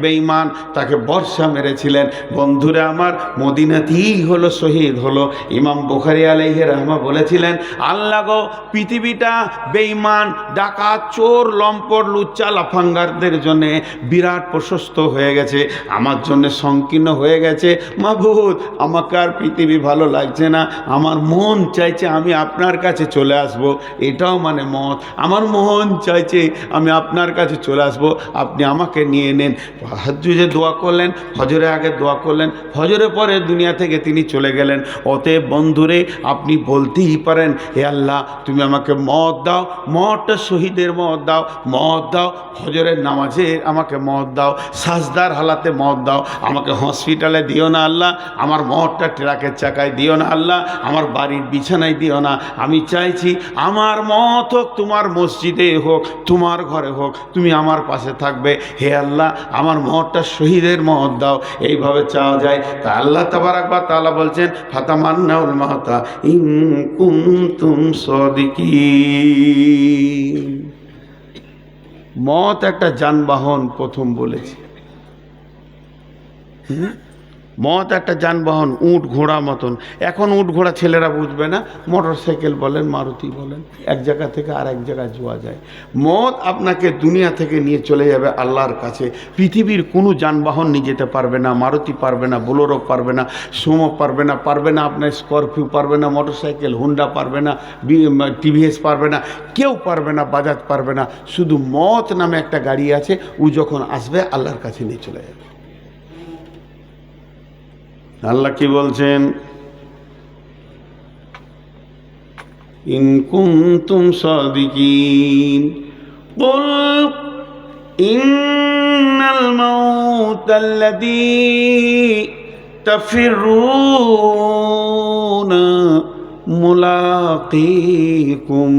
বেঈমান তাকে বর্ষা মেরেছিলেন। বন্ধুরা আমার, মদিনাতেই হলো শহীদ হলো। ইমাম বুখারী আলাইহি রাহমা বলেছিলেন, আল্লাহ গো, পৃথিবীটা বেঈমান, ডাকাত, চোর, লম্পট, লুচ্চা, লাফাঙ্গারদের জন্যে বিরাট প্রশস্ত হয়ে গেছে, আমার জন্য সংকীর্ণ হয়ে গেছে। মাবুদ, আমাকে আর পৃথিবী ভালো লাগছে না, আমার মন চাইছে আমি আপনার কাছে চলে আসব, এটাও মানে মত, আমার মন চাইছে আমি আপনার কাছে চলে আসব, আপনি আমাকে নিয়ে নেন। তাহাজ্জুদে দোয়া করলেন, ফজরের আগে দোয়া করলেন, ফজরের পরে দুনিয়া থেকে তিনি চলে গেলেন। অতএব বন্ধুরে, আপনি বলতেই পারেন, হে আল্লাহ তুমি আমাকে মদ দাও, মদটা শহীদের মদ দাও, মদ দাও ফজরের নামাজে আমাকে মদ দাও, সাজদার হালাতে মদ দাও, আমাকে হসপিটালে দিও না আল্লাহ, আমার মদটা ট্রাকের চাকায় দিও না আল্লাহ, আমার বাড়ির বিছানায় দিও না, আমি চাইছি আমার মত হোক তোমার মসজিদে হোক, তোমার ঘরে হোক, তুমি আমার পাশে থাকবে। হে আল্লাহ আমার মদটা শহীদের মদ দাও, এইভাবে চাওয়া যায়। তা আল্লাহ তাবারাক ওয়া তাআলা বলছেন, ফাতামান্নাউল মাউতা ইন কুনতুম সাদিকিন। মত একটা যানবাহন, প্রথম বলেছি, মত একটা যানবাহন, উট ঘোড়া মতন। এখন উট ঘোড়া ছেলেরা বুঝবে না, মোটর সাইকেল বলেন, মারুতি বলেন, এক জায়গা থেকে আর এক জায়গায় যাওয়া যায়। মত আপনাকে দুনিয়া থেকে নিয়ে চলে যাবে আল্লাহর কাছে। পৃথিবীর কোনো যানবাহন নিয়ে যেতে পারবে না, মারুতি পারবে না, বোলেরো পারবে না, সুমো পারবে না আপনার স্করপিও পারবে না, মোটর সাইকেল হুন্ডা পারবে না, টিভিএস পারবে না, কেউ পারবে না, বাজাজ পারবে না। শুধু মত নামে একটা গাড়ি আছে, ও যখন আসবে আল্লাহর কাছে নিয়ে চলে যাবে। আল্লাহ কি বলছেন, ইন কুনতুম সাদিকিন কুল ইন্নাল মাউতাল্লাযী তাফিরুনা মুলাকীকুম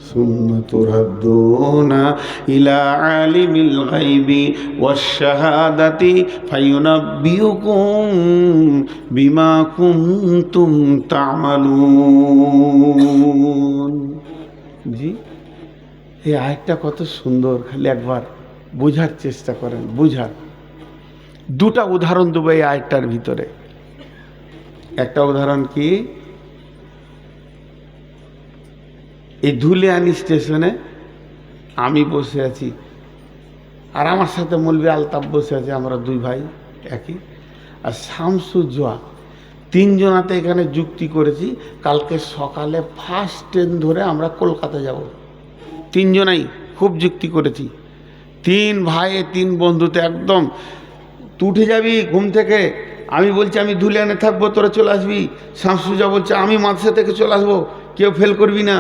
সুম্মা তুরাদ্দুনা ইলা আলিমিল গায়বি ওয়াশ শাহাদাতি ফায়ুনাব্বিউকুম বিমা কুনতুম তা'মালুন। জি, এই আয়াতটা কত সুন্দর, খালি একবার বোঝার চেষ্টা করেন, বুঝার। দুটা উদাহরণ দেবো এই আয়াতটার ভিতরে। একটা উদাহরণ কি, এই ধুলিয়ানি স্টেশনে আমি বসে আছি, আর আমার সাথে মৌলভী আলতাফ বসে আছে, আমরা দুই ভাই একই, আর শামসুজ্জোয়া, তিনজনাতে এখানে যুক্তি করেছি কালকে সকালে ফার্স্ট ট্রেন ধরে আমরা কলকাতা যাব। তিনজনাই খুব যুক্তি করেছি, তিন ভাই তিন বন্ধুতে একদম। তুই উঠে যাবি ঘুম থেকে, আমি বলছি আমি ধুলিয়ানে থাকবো, তোরা চলে আসবি। শামসুজ্জোয়া বলছে আমি মাদ্রাসা থেকে চলে আসবো, কেউ ফেল করবি না।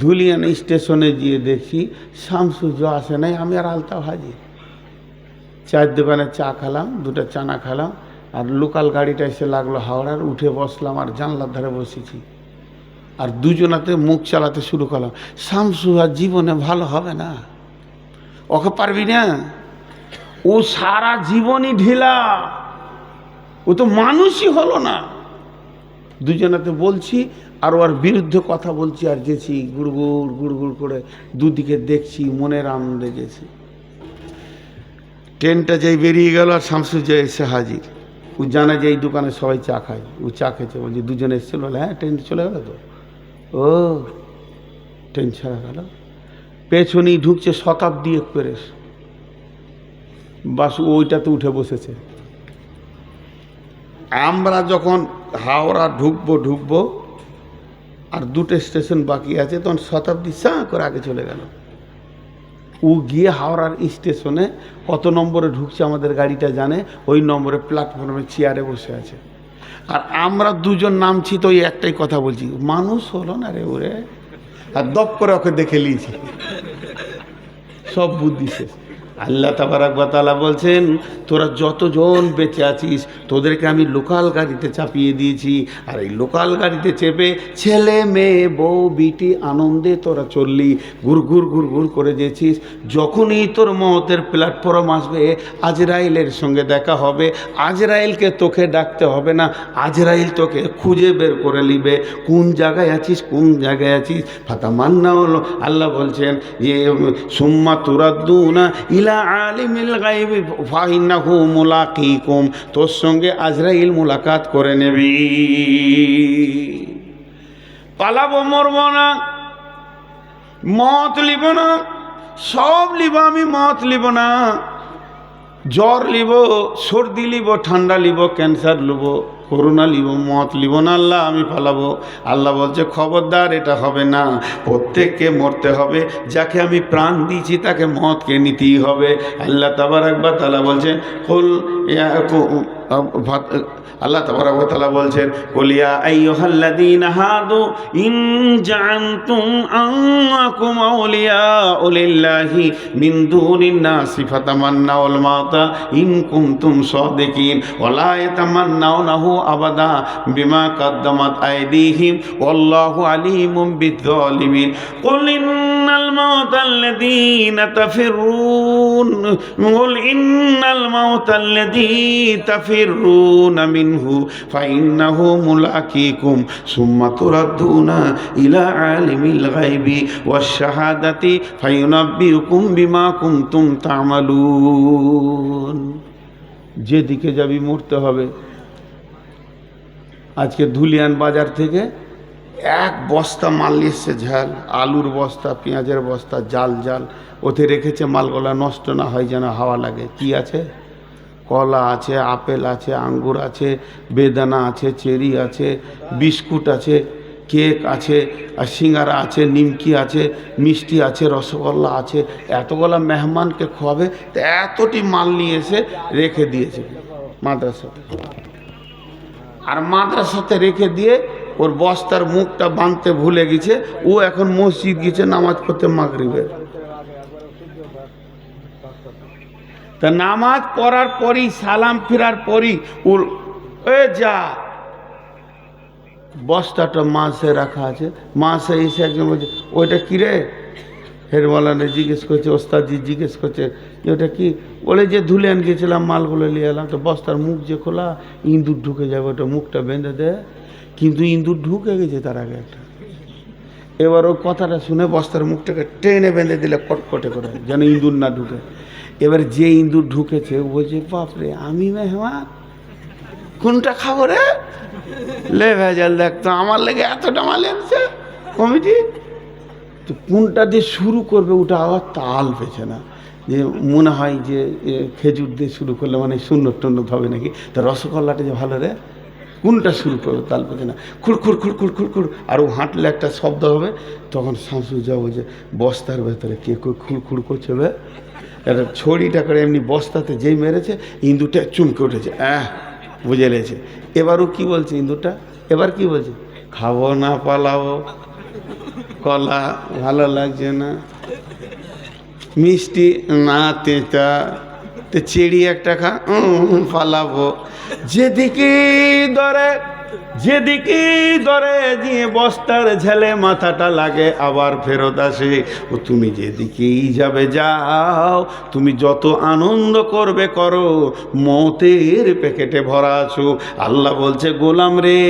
ধুলিয়ান স্টেশনে গিয়ে দেখি শামসুজ্জোয়া আসে নাই, আমি আর আলতাফ হাজির। চায়ের দোকানে চা খেলাম, দুটো চানা খেলাম, আর লোকাল গাড়িটা এসে লাগলো হাওড়ার, উঠে বসলাম আর জানলার ধারে বসেছি, আর দুজনাতে মুখ চালাতে শুরু করলাম, শামসু আর জীবনে ভালো হবে না, ওকে পারবি না, ও সারা জীবনই ঢিলা, ও তো মানুষই হলো না। দুজনাতে বলছি আর ওর বিরুদ্ধে কথা বলছি আর যেছি গুড়গুড় গুড়গুড় করে, দুদিকে দেখছি, মনের আনন্দে গেছি। ট্রেনটা যেই বেরিয়ে গেল আর শামসুজ্জা এসে হাজির। ও জানে যে এই দোকানে সবাই চা খায়, ও চা খেয়েছে। বলছি দুজনে এসেছিল, বলে হ্যাঁ ট্রেন চলে গেল তো। ও ট্রেন ছাড়া গেল, পেছনেই ঢুকছে শতাব্দী এক্সপ্রেস, বাস ওইটাতে উঠে বসেছে। আমরা যখন হাওড়া ঢুকবো আর দুটো স্টেশন বাকি আছে, তখন শতাব্দী চা করে আগে চলে গেল। ও গিয়ে হাওড়ার স্টেশনে কত নম্বরে ঢুকছে আমাদের গাড়িটা জানে, ওই নম্বরে প্ল্যাটফর্মে চেয়ারে বসে আছে। আর আমরা দুজন নামছি তো ওই একটাই কথা বলছি, মানুষ হলো না রে ওরে। আর দপ করে ওকে দেখে নিয়েছি, সব বুদ্ধি শেষ। আল্লাহ তাবারাক ওয়া তাআলা বলছেন, তোরা যতজন বেঁচে আছিস তোদেরকে আমি লোকাল গাড়িতে চাপিয়ে দিয়েছি। আর এই লোকাল গাড়িতে চেপে ছেলে মেয়ে বউ বিটি আনন্দে তোরা চললি, ঘুরঘুর ঘুরঘুর করে যেছিস। যখনই তোর মওতের প্ল্যাটফর্ম আসবে, আজরাইলের সঙ্গে দেখা হবে। আজরাইলকে তোকে ডাকতে হবে না, আজরাইল তোকে খুঁজে বের করে নিবে কোন জায়গায় আছিস, কোন জায়গায় আছিস। ফাতামান্না হলো, আল্লাহ বলছেন যে সুম্মা তুরাদ্দুনা ইলা আলিমিল গায়বি ফাইন্নাহু মুলাকিকুম, তোর সঙ্গে আজরাইল মুলাকাত করে নেবি। পালাবো, মরবো না, মত লিব না, সব লিব আমি, মত লিব না। জ্বর লিব, সর্দি লিব, ঠান্ডা লিব, ক্যান্সার লিব, করোনা লিব, মত লিব না। আল্লাহ আমি পালাবো। আল্লাহ বলছে খবরদার, এটা হবে না। প্রত্যেককে মরতে হবে, যাকে আমি প্রাণ দিয়েছি তাকে মতকে নিতেই হবে। আল্লাহ তাবারাক ওয়া তাআলা বলছেন আল্লাহ তাবারাক ওয়া তাআলা বলছেন, কুল ইয়া আইয়ুহাল্লাযীনা হাদু ইন জাআনতুম আনকুম আউলিয়াউ লিল্লাহি মিন দুনিন নাসি ফাতামান্নাউল মাউতা ইন কুনতুম সাদিকিন ওয়া লা ইয়াতামান্নাউনাহু আবাদা বিমা কাদ্দামাত আইদিহিম ওয়াল্লাহু আলিমুম বিয-যালিমিন। কুল ইন্নাল মাউতাল্লাযীনা তাফিররুন কুল ইন্নাল মাউতাল্লাযী তাফিররুনা মিনহু ফাইন্নাহু মুলাকিকুম সুম্মা তুরাদ্দুনা ইলা আলিমিল গায়বি ওয়াশ শাহাদাতি ফায়ুনাব্বিউকুম বিমা কুনতুম তা'মালুন। যেদিকে যাবি মরতে হবে। আজকে ধুলিয়ান বাজার থেকে এক বস্তা মাল এসছে, ঝাল আলুর বস্তা, পেঁয়াজের বস্তা, জাল জাল ওতে রেখেছে, মালগুলা নষ্ট না হয় যেন হাওয়া লাগে। কি আছে? কলা আছে, আপেল আছে, আঙ্গুর আছে, বেদানা আছে, চেরি আছে, বিস্কুট আছে, কেক আছে, আর সিঙ্গারা আছে, নিমকি আছে, মিষ্টি আছে, রসগোল্লা আছে। এতগুলা মেহমানকে খাওয়াবে, তো এতটি মাল নিয়ে এসে রেখে দিয়েছে মাদ্রাসাতে। আর মাদ্রাসাতে রেখে দিয়ে ওর বস্তার মুখটা বাঁধতে ভুলে গেছে। ও এখন মসজিদ গেছে নামাজ পড়তে মাগরিবের। তা নামাজ পড়ার পরই, সালাম ফেরার পরই ওর যা বস্তাটা মাসে রাখা আছে। মাসে এসে একজন বলছে ওইটা কী রে? হেডমালানে জিজ্ঞেস করছে, ওস্তাদজি জিজ্ঞেস করছে যে ওটা কি? বলে যে ধুলিয়ান গিয়েছিলাম, মালগুলো নিয়ে এলাম, তো বস্তার মুখ যে খোলা, ইঁদুর ঢুকে যাবে, ওটা মুখটা বেঁধে দেয়। কিন্তু ইঁদুর ঢুকে গেছে তার আগে একটা। এবার ওই কথাটা শুনে বস্তার মুখটাকে টেনে বেঁধে দিলে কটকটে করে, যেন ইঁদুর না ঢুকে। এবার যে ইঁদুর ঢুকেছে ও বলছে বাপরে, আমি মেহমান, কোনটা খাবো রে? লে ভেজাল, দেখতো আমার লেগে এতটা মাল এনেছে কমিটি, তো কোনটা দিয়ে শুরু করবে ওটা আবার তাল পেছে না। যে মনে হয় যে খেজুর দিয়ে শুরু করলে মানে সুন্নত টুন্নত হবে নাকি, তা রসগোল্লাটা যে ভালো রে, কোনটা শুরু করবে তাল পেছে না। খুড়খুড় খুড়খুড় খুড়খুড়, আর ও হাঁটলে একটা শব্দ হবে, তখন শামসুজ্জা বলছে বস্তার ভেতরে কে খুড়খুড় করছে বে? একটা ছড়িটা করে এমনি বস্তাতে যেই মেরেছে, ইঁদুরটা চুমকে উঠেছে, বুঝে লেছে। এবারও কি বলছে ইঁদুরটা? এবার কি বলছে? খাবো না পালাবো, কলা ভালো লাগছে না, মিষ্টি না তেঁতা, তো চেড়ি একটা খা, পালাবো। যেদিকে ধরে যেদিকে ধরে দিয়ে বস্তার ঝেলে মাথাটা লাগে আবার ফেরত আসে। ও তুমি যেদিকেই যাবে যাও, তুমি যত আনন্দ করবে করো, মতের প্যাকেটে ভরা আছো। আল্লাহ বলছে গোলাম রে,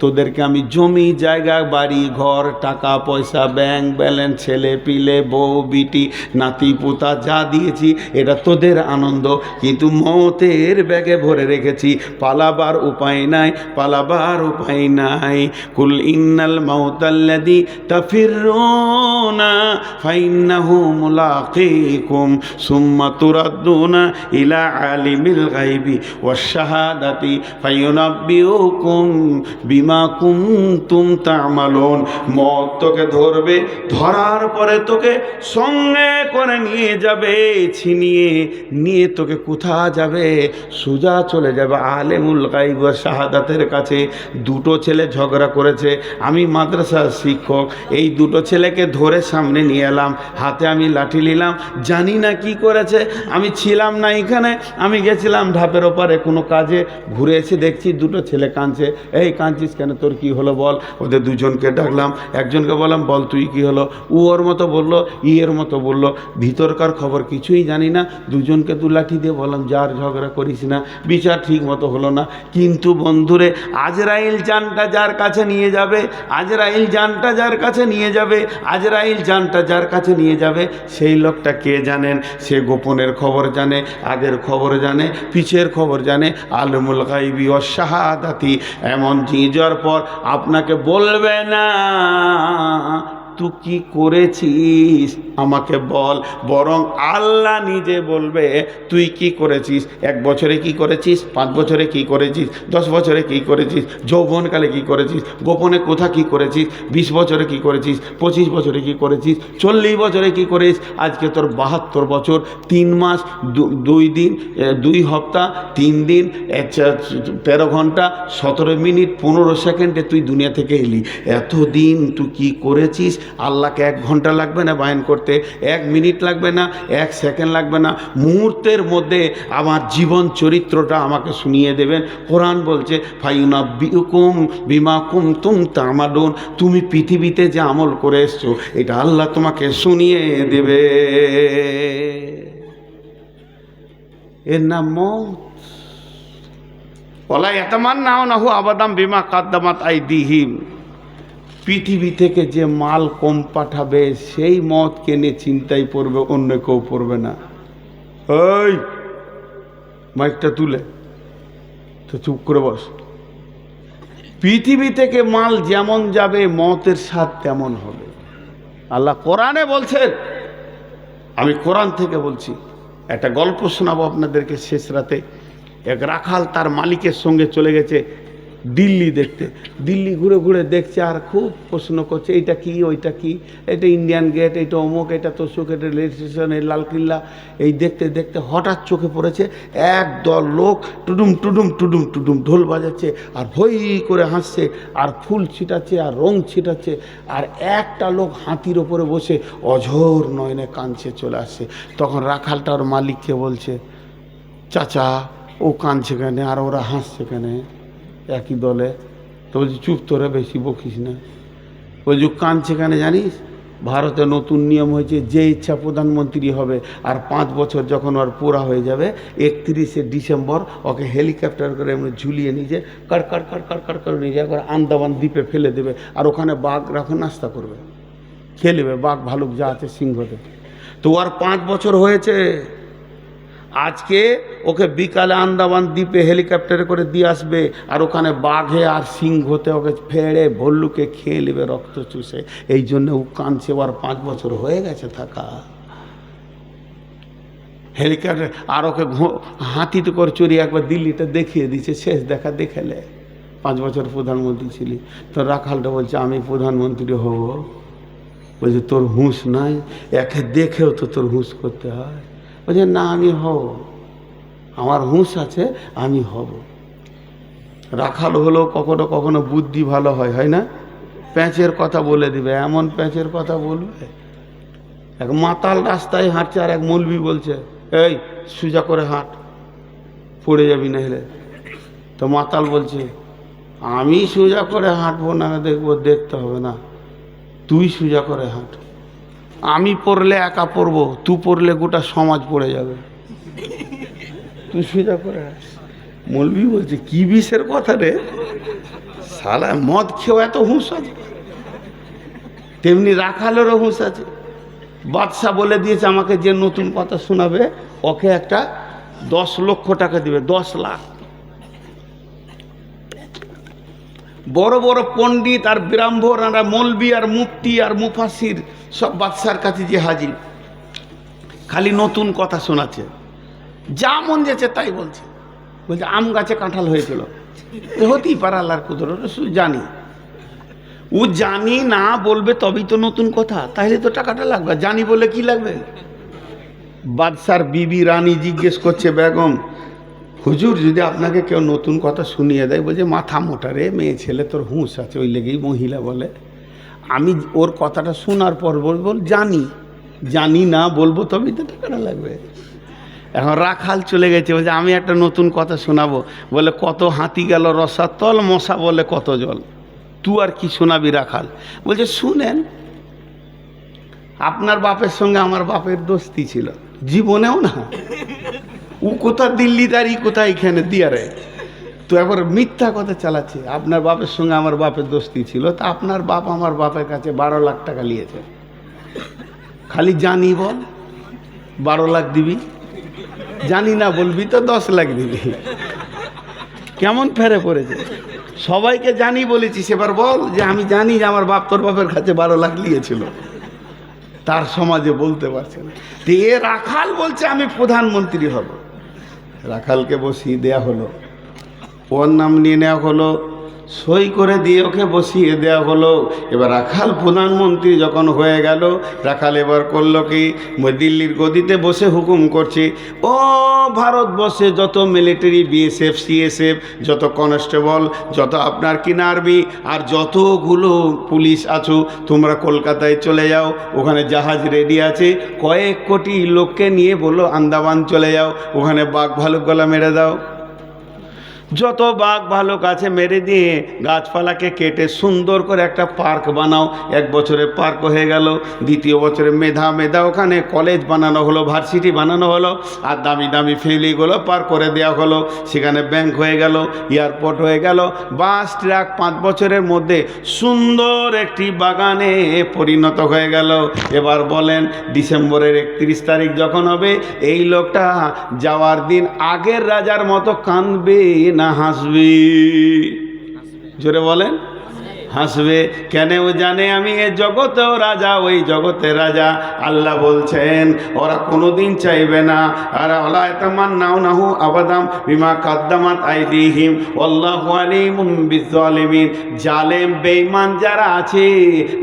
তোদেরকে আমি জমি জায়গা বাড়ি ঘর টাকা পয়সা ব্যাংক ব্যালেন্স ছেলে পিলে বউ বিটি নাতি পোতা যা দিয়েছি এটা তোদের আনন্দ, কিন্তু মতের ব্যাগে ভরে রেখেছি। পালাবার উপায় নাই, পালাবার উপায় নাই। কুল ইন্নাল মাউতাল্লাযী তাফিরুনা ফাইন্নাহু মুলাকীকুম সুম্মা তুরাদ্দুনা ইলা আলিমিল গায়বি ওয়াশ শাহাদাতি ফায়ুনাব্বিউকুম বিমা কুনতুম তা'মালুন। মত তোকে ধরবে, ধরার পরে তোকে সঙ্গে করে নিয়ে যাবে, ছিনিয়ে নিয়ে তোকে কোথা যাবে? সোজা চলে যাবে আলেমুল গায়ব ওয়াশ শাহাদাতের কাছে। দুটো ছেলে ঝগড়া করেছে, আমি মাদ্রাসার শিক্ষক, এই দুটো ছেলেকে ধরে সামনে নিয়ে এলাম, হাতে আমি লাঠি নিলাম, জানি না কি করেছে, আমি ছিলাম না এখানে, আমি গেছিলাম ধাপের ওপারে কোনো কাজে, ঘুরে এসে দেখছি দুটো ছেলে কাঁদছে। এই কাঁদছিস কেন, তোর কি হলো বল? ওদের দুজনকে ডাকলাম, একজনকে বললাম বল তুই কি হলো, ও ওর মতো বললো, এর মতো বললো, ভিতরকার খবর কিছুই জানি না। দুজনকে দু লাঠি দিয়ে বললাম যার ঝগড়া করিস না, বিচার ঠিক মতো হলো না। কিন্তু বন্ধুরে, আজরাইল জানটা যার কাছে নিয়ে যাবে, আজরাইল জানটা যার কাছে নিয়ে যাবে, আজরাইল জানটা যার কাছে নিয়ে যাবে, সেই লোকটা কে জানেন? সে গোপনের খবর জানে, আগের খবর জানে, পিছের খবর জানে, আলিমুল গায়বি ওয়াশ শাহাদাতি। এমন নিয়ে যাওয়ার পর আপনাকে বলবে না তুই কি করেছিস আমাকে বল, বরং আল্লাহ নিজে বলবে তুই কি করেছিস। 1 বছরে কি করেছিস, 5 বছরে কি করেছিস, 10 বছরে কি করেছিস, যৌবনকালে কি করেছিস, গোপনে কোথা কি করেছিস, 20 বছরে কি করেছিস, 25 বছরে কি করেছিস, 40 বছরে কি করেছিস। আজকে তোর 72 বছর 3 মাস 2 দিন 2 সপ্তাহ 3 দিন 13 ঘন্টা 17 মিনিট 15 সেকেন্ডে তুই দুনিয়া থেকে এলি। এতদিন তুই কি করেছিস? আল্লাহকে 1 ঘন্টা লাগবে না বয়ান করতে, 1 মিনিট লাগবে না, 1 সেকেন্ড লাগবে না, মুহূর্তের মধ্যে আমার জীবন চরিত্রটা আমাকে শুনিয়ে দেবেন। কোরআন বলছে ফায়ুনাব্বিউকুম বিমা কুনতুম তা'মালুন, তুমি পৃথিবীতে যে আমল করে এসছো এটা আল্লাহ তোমাকে শুনিয়ে দেবে। এর নাম মওত। ওয়ালা ইয়াতামান্নাউনাহু আবাদাম বিমা কাদ্দামাত আইদিহিম। পৃথিবী থেকে যে মাল কম পাঠাবে সেই মতকে নিয়ে চিন্তাই পড়বে, অন্য কেউ পড়বে না। ওই মাইকটা তুলে তো চুপ করে বস। পৃথিবী থেকে মাল যেমন যাবে মতের স্বাদ তেমন হবে। আল্লাহ কোরআনে বলছেন, আমি কোরআন থেকে বলছি। একটা গল্প শোনাবো আপনাদেরকে শেষ রাতে। এক রাখাল তার মালিকের সঙ্গে চলে গেছে দিল্লি দেখতে। দিল্লি ঘুরে ঘুরে দেখছে আর খুব প্রশ্ন করছে, এইটা কি, ওইটা কি, এটা ইন্ডিয়ান গেট, এটা অমুক, এটা তোষক, এটা রেল স্টেশন, এই লালকিল্লা। এই দেখতে দেখতে হঠাৎ চোখে পড়েছে একদল লোক টুডুম টুডুম টুডুম টুডুম ঢোল বাজাচ্ছে আর ভই করে হাসছে আর ফুল ছিটাচ্ছে আর রং ছিটাচ্ছে। আর একটা লোক হাতির ওপরে বসে অঝোর নয়নে কাঁদছে চলে আসছে। তখন রাখালটা ওর মালিককে বলছে, চাচা ও কাঁদছে কেন আর ওরা হাসছে কেন, একই দলে? তো বলছি চুপ, তোরা বেশি বকিস না। ওই যে কাঁদছে কেন জানিস? ভারতে নতুন নিয়ম হয়েছে, যে ইচ্ছা প্রধানমন্ত্রী হবে, আর 5 বছর যখন ওর পুরা হয়ে যাবে 31শে ডিসেম্বর ওকে হেলিকপ্টার করে এমনি ঝুলিয়ে নিজে কার কার কার কার কার করে নিয়ে যায়, আন্দামান দ্বীপে ফেলে দেবে। আর ওখানে বাঘ রাখো নাস্তা করবে, খেয়ে নেবে, বাঘ ভালুক যা আছে সিংহতে। তো আর 5 বছর হয়েছে। আজকে ওকে বিকালে আন্দামান দ্বীপে হেলিকপ্টারে করে দিয়ে আসবে, আর ওখানে বাঘে আর সিংহতে ওকে ফেড়ে ভল্লুকে খেয়ে নেবে রক্ত চুষে। এই জন্য ও কাঁদছে, আর 5 বছর হয়ে গেছে থাকা হেলিকপ্টার। আর ওকে হাতিতে করে চড়িয়ে একবার দিল্লিতে দেখিয়ে দিচ্ছে, শেষ দেখা দেখেলে। 5 বছর প্রধানমন্ত্রী ছিলি। তো রাখালটা বলছে আমি প্রধানমন্ত্রী হব। বলছে তোর হুঁশ নাই? একে দেখেও তো তোর হুঁশ করতে হয়। বলছে না আমি হব, আমার হুঁশ আছে, আমি হব। রাখাল হলো কখনো কখনো বুদ্ধি ভালো হয়, হয় না? প্যাঁচের কথা বলে দিবে, এমন প্যাঁচের কথা বলবে। এক মাতাল রাস্তায় হাঁটছে আর এক মৌলবি বলছে এই সোজা করে হাঁট, পড়ে যাবি না হেলে। তো মাতাল বলছে আমি সোজা করে হাঁটবো না দেখবো, দেখতে হবে না, তুই সোজা করে হাঁট। আমি পড়লে একা পড়বো, তুই পড়লে গোটা সমাজ পড়ে যাবে, তুই সোজা করে হাঁট। মৌলবি বলছে কি বিষের কথা রে, সালা মদ খেয়েও এত হুঁশ আছে, তেমনি রাখালেরও হুঁশ আছে। বাদশা বলে দিয়েছে আমাকে যে নতুন কথা শোনাবে ওকে একটা 10 লক্ষ টাকা দিবে, 10 লাখ। বড় বড় পণ্ডিত আর ব্রাহ্মণরা, মৌলবি আর মুফতি আর মুফাসির সব বাদশার কাছে যে হাজির, খালি নতুন কথা শোনাচ্ছে, যা মন যাচ্ছে তাই বলছে। বলছে আম গাছে কাঁঠাল হয়েছিল, হতেই পারে, আল্লাহর কুদরত, শুধু জানি। ও জানি না বলবে তবেই তো নতুন কথা, তাহলে তো টাকাটা লাগবে, জানি বলে কি লাগবে। বাদশার বিবি রানী জিজ্ঞেস করছে, বেগম হুজুর যদি আপনাকে কেউ নতুন কথা শুনিয়ে দেয়, বলছে মাথা মোটা রে, মেয়ে ছেলে তোর হুঁশ আছে, ওই লেগেই মহিলা বলে। আমি ওর কথাটা শোনার পর বলবো জানি, জানি না বলবো তবেই তো টাকাটা লাগবে। এখন রাখাল চলে গেছে, বলছে আমি একটা নতুন কথা শোনাবো। বলে কত হাতি গেল রসার তল, মশা বলে কত জল। তুই আর কি শোনাবি রাখাল? বলছে শুনেন, আপনার বাপের সঙ্গে আমার বাপের দোস্তি ছিল, জীবনেও না। ও কোথা দিল্লি দাঁড়ি, কোথায় এখানে দিয়ারে, তো একবার মিথ্যা কথা চালাচ্ছে। আপনার বাপের সঙ্গে আমার বাপের দোস্তি ছিল, তা আপনার বাপ আমার বাপের কাছে 12 লাখ টাকা নিয়েছে। খালি জানি বল, 12 লাখ দিবি, জানি না বলবি তো 10 লাখ দিবি। কেমন ফেরে পড়েছে, সবাইকে জানি বলেছি, সেবার বল যে আমি জানি যে আমার বাপ তোর বাপের কাছে 12 লাখ নিয়েছিল, তার সমাজে বলতে পারছে না। তো এ রাখাল বলছে আমি প্রধানমন্ত্রী হব। রাখালকে বসিয়ে দেয়া হলো, ওর নাম নিয়ে নেওয়া হলো, সই করে দিয়ে ওকে বসিয়ে দেওয়া হলো। এবার রাখাল প্রধানমন্ত্রী যখন হয়ে গেল, রাখাল এবার করলো কি, দিল্লির গদিতে বসে হুকুম করছে, ও ভারতবর্ষে যত মিলিটারি, বিএসএফ, সিএসএফ, যত কনস্টেবল, যত আপনার কিনা আর্মি, আর যতগুলো পুলিশ আছো, তোমরা কলকাতায় চলে যাও, ওখানে জাহাজ রেডি আছে, কয়েক কোটি লোককে নিয়ে বলো আন্দামান চলে যাও, ওখানে বাঘ ভালুক গলা মেরে দাও। যত বাঘ ভালুক আছে মেরে দিয়ে গাছপালাকে কেটে সুন্দর করে একটা পার্ক বানাও। 1 বছরে পার্ক হয়ে গেল, 2য় বছরে মেধা ওখানে কলেজ বানানো হলো, ভার্সিটি বানানো হলো, আর দামি দামি ফেলিগুলো পার করে দেওয়া হলো, সেখানে ব্যাংক হয়ে গেল, এয়ারপোর্ট হয়ে গেল, বাস ট্রাক 5 বছরের মধ্যে সুন্দর একটি বাগানে পরিণত হয়ে গেল। এবার বলেন ডিসেম্বরের 31 তারিখ যখন হবে, এই লোকটা যাওয়ার দিন আগের রাজার মতো কাঁদবে না হাসবে? জোরে বলেন। হাসবে। কেন? ও জানে আমি এ জগতেও রাজা, ওই জগতে রাজা। আল্লাহ বলছেন ওরা কোনোদিন চাইবে না, আর ওলা ইয়াতামান্নাউনাহু আবাদাম বিমা কাদ্দামাত আইদিহিম আল্লাহু আলিমুম বিজ্জালিমিন। জালেম বেঈমান যারা আছে,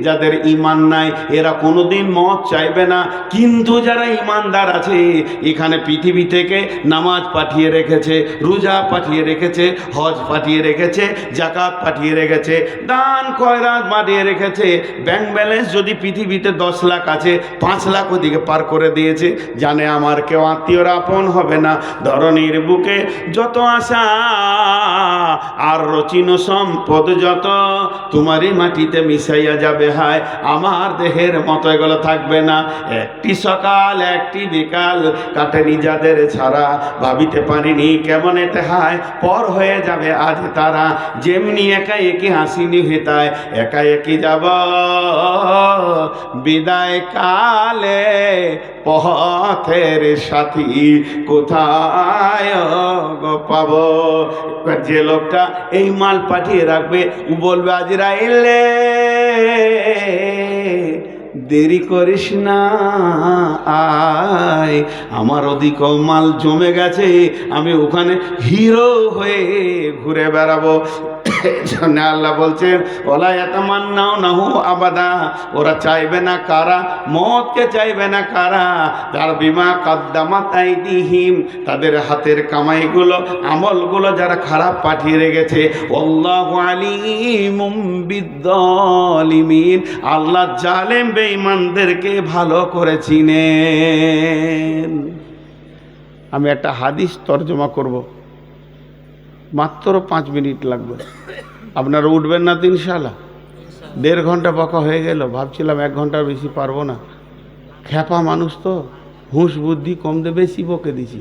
যাদের ঈমান নাই, এরা কোনোদিন মওত চাইবে না। কিন্তু যারা ঈমানদার আছে, এখানে পৃথিবী থেকে নামাজ পাঠিয়ে রেখেছে, রোজা পাঠিয়ে রেখেছে, হজ পাঠিয়ে রেখেছে, যাকাত পাঠিয়ে রেখেছে, দান খয়রাত পাঠিয়ে রেখেছে। ব্যাংক ব্যালেন্স যদি পৃথিবীতে 10 লাখ আছে, 5 লাখ ওদিকে পার করে দিয়েছে। জানে আমার কেউ আত্মীয়রা আপন হবে না। ধরনীর বুকে যত আশা আর রচিন সম্পদ যত, তোমারই মাটিতে মিশাইয়া যাবে, হায় আমার দেহের মতো এগুলো থাকবে না। একটি সকাল একটি বিকাল কাটেনি যাদের ছাড়া, ভাবিতে পারিনি কেমন এতে হায় পর হয়ে যাবে আজ তারা। যেমনি একা একই হাসিনি হেতায়, একা একই যাব বিদায় কালে, পথের সাথী কোথায় গো পাবো? যে লোকটা এই মাল পাঠিয়ে রাখবে, ও বলবে আজরাইলে দেরি করিস না আয়, আমার ওদিক মাল জমে গেছে, আমি ওখানে হিরো হয়ে ঘুরে বেড়াবো। আল্লাহ বলছেন ওলা ইয়াতামান্নাউনাহু আবাদা, ওরা চাইবে না কারা? মওতকে চাইবে না কারা? তার বিমা কাদ্দামাত আইদিহিম, তাদের হাতের কামাইগুলো, আমলগুলো যারা খারাপ পাঠিয়ে রেখেছে। আল্লাহু আলিমুম বিজ্জালিমিন, আল্লাহ জালেম বেঈমানদেরকে ভালো করে চিনেন। আমি একটা হাদিস তর্জমা করব, মাত্র 5 মিনিট লাগবে। আপনারা উঠবেন না তো ইনশাআল্লাহ? 1.5 ঘন্টা বকা হয়ে গেল, ভাবছিলাম 1 ঘন্টার বেশি পারবো না। খ্যাপা মানুষ তো, হুঁশ বুদ্ধি কম দিয়ে বেশি বকে দিছি।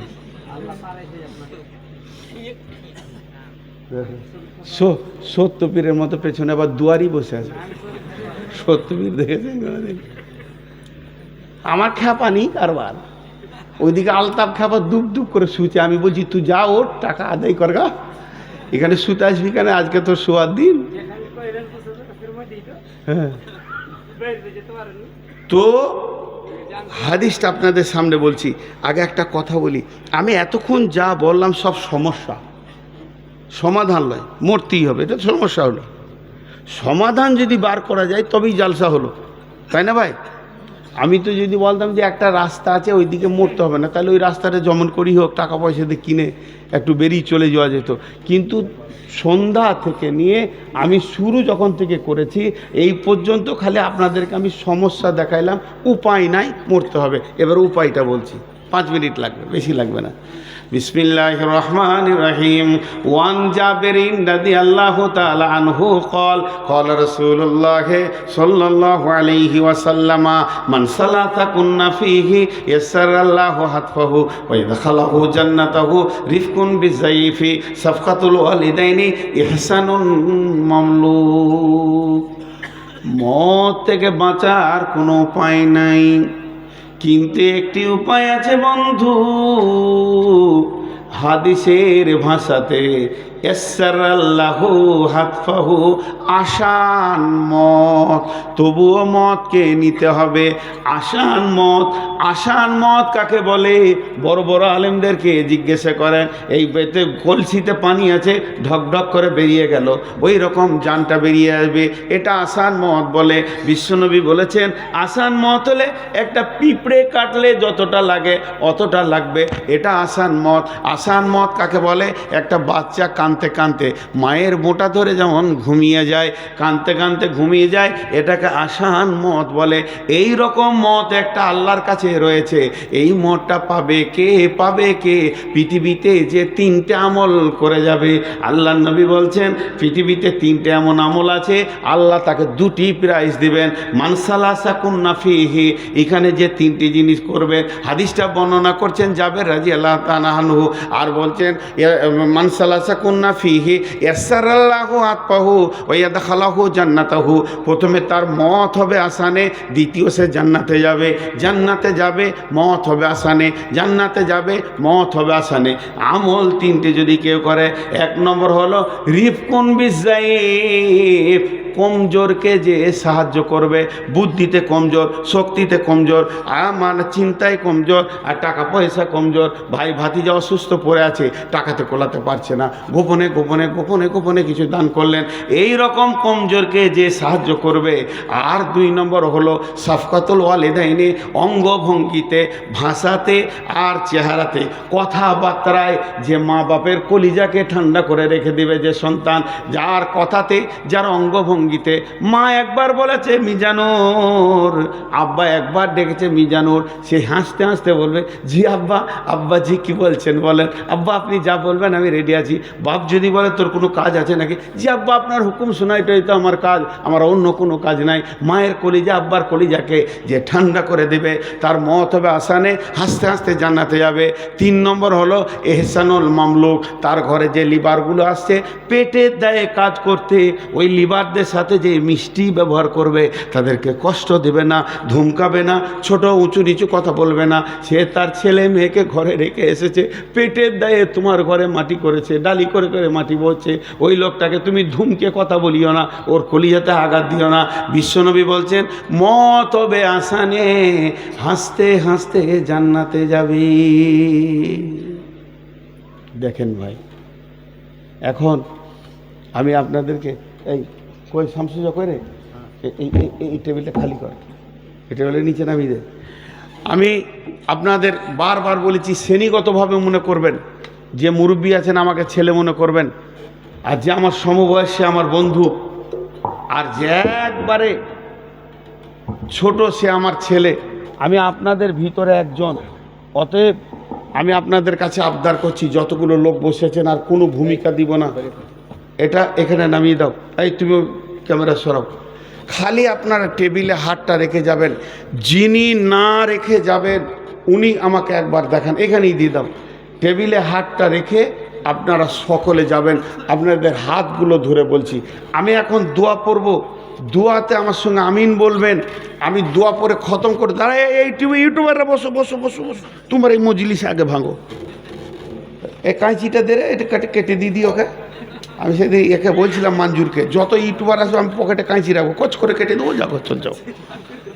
সত্যপীরের মতো পেছনে আবার দুয়ারি বসে আছে। সত্যপীর দেখেছেন? আমার খ্যাপা নেই কারবার, ওইদিকে আলতাপ খ্যাপা দুপ দুপ করে শুচ্ছে। আমি বলছি তুই যা, ওর টাকা আদায় কর গা, এখানে শুতে আসবি কেন? আজকে তোর শোয়ার দিন। হ্যাঁ, তো হাদিসটা আপনাদের সামনে বলছি। আগে একটা কথা বলি, আমি এতক্ষণ যা বললাম সব সমস্যা, সমাধান নয়। মরতেই হবে, এটা সমস্যা হলো। সমাধান যদি বার করা যায় তবেই জালসা হলো, তাই না ভাই? আমি তো যদি বলতাম যে একটা রাস্তা আছে ওই দিকে মরতে হবে না, তাহলে ওই রাস্তাটা যেমন করি হোক টাকা পয়সা দিয়ে কিনে একটু বেরিয়ে চলে যাওয়া যেত। কিন্তু সন্ধ্যা থেকে নিয়ে আমি শুরু যখন থেকে করেছি এই পর্যন্ত খালি আপনাদেরকে আমি সমস্যা দেখাইলাম, উপায় নাই, মরতে হবে। এবার উপায়টা বলছি, 5 মিনিট লাগবে, বেশি লাগবে না। বিসমিল্লাহির রহমানির রহিম। ওয়ান জাবিরিন রাদিয়াল্লাহু তাআলা আনহু قال قال رسول الله صلى الله عليه وسلم من صلى كنا فيه يسر الله حتفه ويدخله جنته رفق بالضيف صفقة الوالدين إحسان مملوك। মত থেকে বাঁচার কোনো উপায় নাই, কিন্তু একটি উপায় আছে বন্ধু। হাদিসের ভাষাতে ইয়াসসারাল্লাহু হাতফাহু, আসান মত। তবুও মতকে নিতে হবে, আসান মত। আসান মত কাকে বলে? বড় বড় আলেমদেরকে জিজ্ঞাসা করেন, এই পেতে কলসিতে পানি আছে, ঢকঢক করে বেরিয়ে গেল, ওই রকম জানটা বেরিয়ে আসবে, এটা আসান মত বলে। বিশ্বনবী বলেছেন আসান মত হলে একটা পিঁপড়ে কাটলে যতটা লাগে অতটা লাগবে, এটা আসান মত। আসান মত কাকে বলে? একটা বাচ্চা কাঁদতে কাঁদতে মায়ের মোটা ধরে যেমন ঘুমিয়ে যায়, কাঁদতে কাঁদতে ঘুমিয়ে যায়, এটাকে আসান মত বলে। এই রকম মত একটা আল্লাহর কাছে রয়েছে। এই মতটা পাবে কে? পাবে কে? পৃথিবীতে যে 3টে আমল করে যাবে, আল্লাহর নবী বলছেন পৃথিবীতে 3টে এমন আমল আছে, আল্লাহ তাকে 2টি প্রাইজ দিবেন। মানসালাসা কুন্না ফিহি, এখানে যে 3টি জিনিস করবে, হাদিসটা বর্ণনা করছেন জাবের রাদিয়াল্লাহু তাআলা আনহু। আর বলছেন মানসালাসা কুন্না ফিহি ইয়াসসারাল্লাহু হাতফাহু ওয়া ইয়াদখালাহু জান্নাতাহু। প্রথমে তার মত হবে আসানে, দ্বিতীয় সে জান্নাতে যাবে। জান্নাতে যাবে, মত হবে আসানে, জান্নাতে যাবে, মত হবে আসানে। আমল 3টে যদি কেউ করে, 1 নম্বর হলো রিফকুন বিজাইফ, কমজোরকে যে সাহায্য করবে। বুদ্ধিতে কমজোর, শক্তিতে কমজোর, মানে চিন্তায় কমজোর, আর টাকা পয়সা কমজোর। ভাই ভাতিজা অসুস্থ পড়ে আছে, টাকাতে কোলাতে পারছে না, গোপনে গোপনে গোপনে গোপনে কিছু দান করলেন, এই রকম কমজোরকে যে সাহায্য করবে। আর 2 নম্বর হলো সাফকাতুল ওয়ালিদাইনি, অঙ্গভঙ্গিতে, ভাষাতে আর চেহারাতে, কথাবার্তায় যে মা বাপের কলিজাকে ঠান্ডা করে রেখে দিবে যে সন্তান, যার কথাতে, যার অঙ্গভঙ্গি। মা একবার বলেছে মিজানুর, আব্বা একবার ডেকেছে মিজানুর, সে হাসতে হাসতে বলবে জি আব্বা। আব্বা জি কি বলছেন বলেন? আব্বা আপনি যা বলবেন আমি রেডি আছি। বাপ যদি বলে তোর কোনো কাজ আছে নাকি? জি আব্বা আপনার হুকুম শোনাইটাই তো আমার কাজ, আমার অন্য কোনো কাজ নাই। মায়ের কলিজা আব্বার কলিজাকে যে ঠান্ডা করে দেবে, তার মত হবে আসানে, হাসতে হাসতে জান্নাতে যাবে। 3 নম্বর হলো এহসানুল মামলুক, তার ঘরে যে লিভারগুলো আসছে পেটের দায়ে কাজ করতে, ওই লিভারদের সাথে যে মিষ্টি ব্যবহার করবে, তাদেরকে কষ্ট দেবে না, ধমকাবে না, ছোট উঁচু নিচু কথা বলবে না। সে তার ছেলে মেয়েকে ঘরে রেখে এসেছে, পেটের দায়ে তোমার ঘরে মাটি করেছে, ডালি করে করে মাটি বলছে, ওই লোকটাকে তুমি ধুমকে কথা বলিও না, ওর কলিজাতে আঘাত দিও না। বিশ্বনবী বলছেন মত হবে আসানে, হাসতে হাসতে জান্নাতে যাবি। দেখেন ভাই, এখন আমি আপনাদেরকে এই কই শামসুজা করে এই টেবিলটা খালি কর, এই টেবিলের নিচে নামিয়ে দে। আমি আপনাদের বারবার বলেছি, শ্রেণীগতভাবে মনে করবেন, যে মুরব্বী আছেন আমাকে ছেলে মনে করবেন, আর যে আমার সমবয়সী আমার বন্ধু, আর যে একবারে ছোট সে আমার ছেলে। আমি আপনাদের ভিতরে একজন, অতএব আমি আপনাদের কাছে আবদার করছি, যতগুলো লোক বসেছেন আর কোনো ভূমিকা দিব না, এটা এখানে নামিয়ে দাও, এই তুমি ক্যামেরা সরাও। খালি আপনারা টেবিলে হাতটা রেখে যাবেন, যিনি না রেখে যাবেন উনি আমাকে একবার দেখান, এখানেই দিয়ে দাও। টেবিলে হাতটা রেখে আপনারা সকলে যাবেন, আপনাদের হাতগুলো ধরে বলছি। আমি এখন দোয়া পড়ব, দোয়াতে আমার সঙ্গে আমিন বলবেন। আমি দোয়া পরে খতম করে দাঁড়াই, এই ইউটিউবাররা বসো বসো বসো বসো, তোমার এই মজলিসে আগে ভাঙো। এই কাঁচিটা দে রে, এটা কেটে দিয়ে দিই ওকে। আমি সেদিন একে বলছিলাম মঞ্জুরকে, যত ইউটিউবার আসবে আমি পকেটে কাঁচি রাখবো, কচ করে কেটে দেবো, যাবো চল যাও।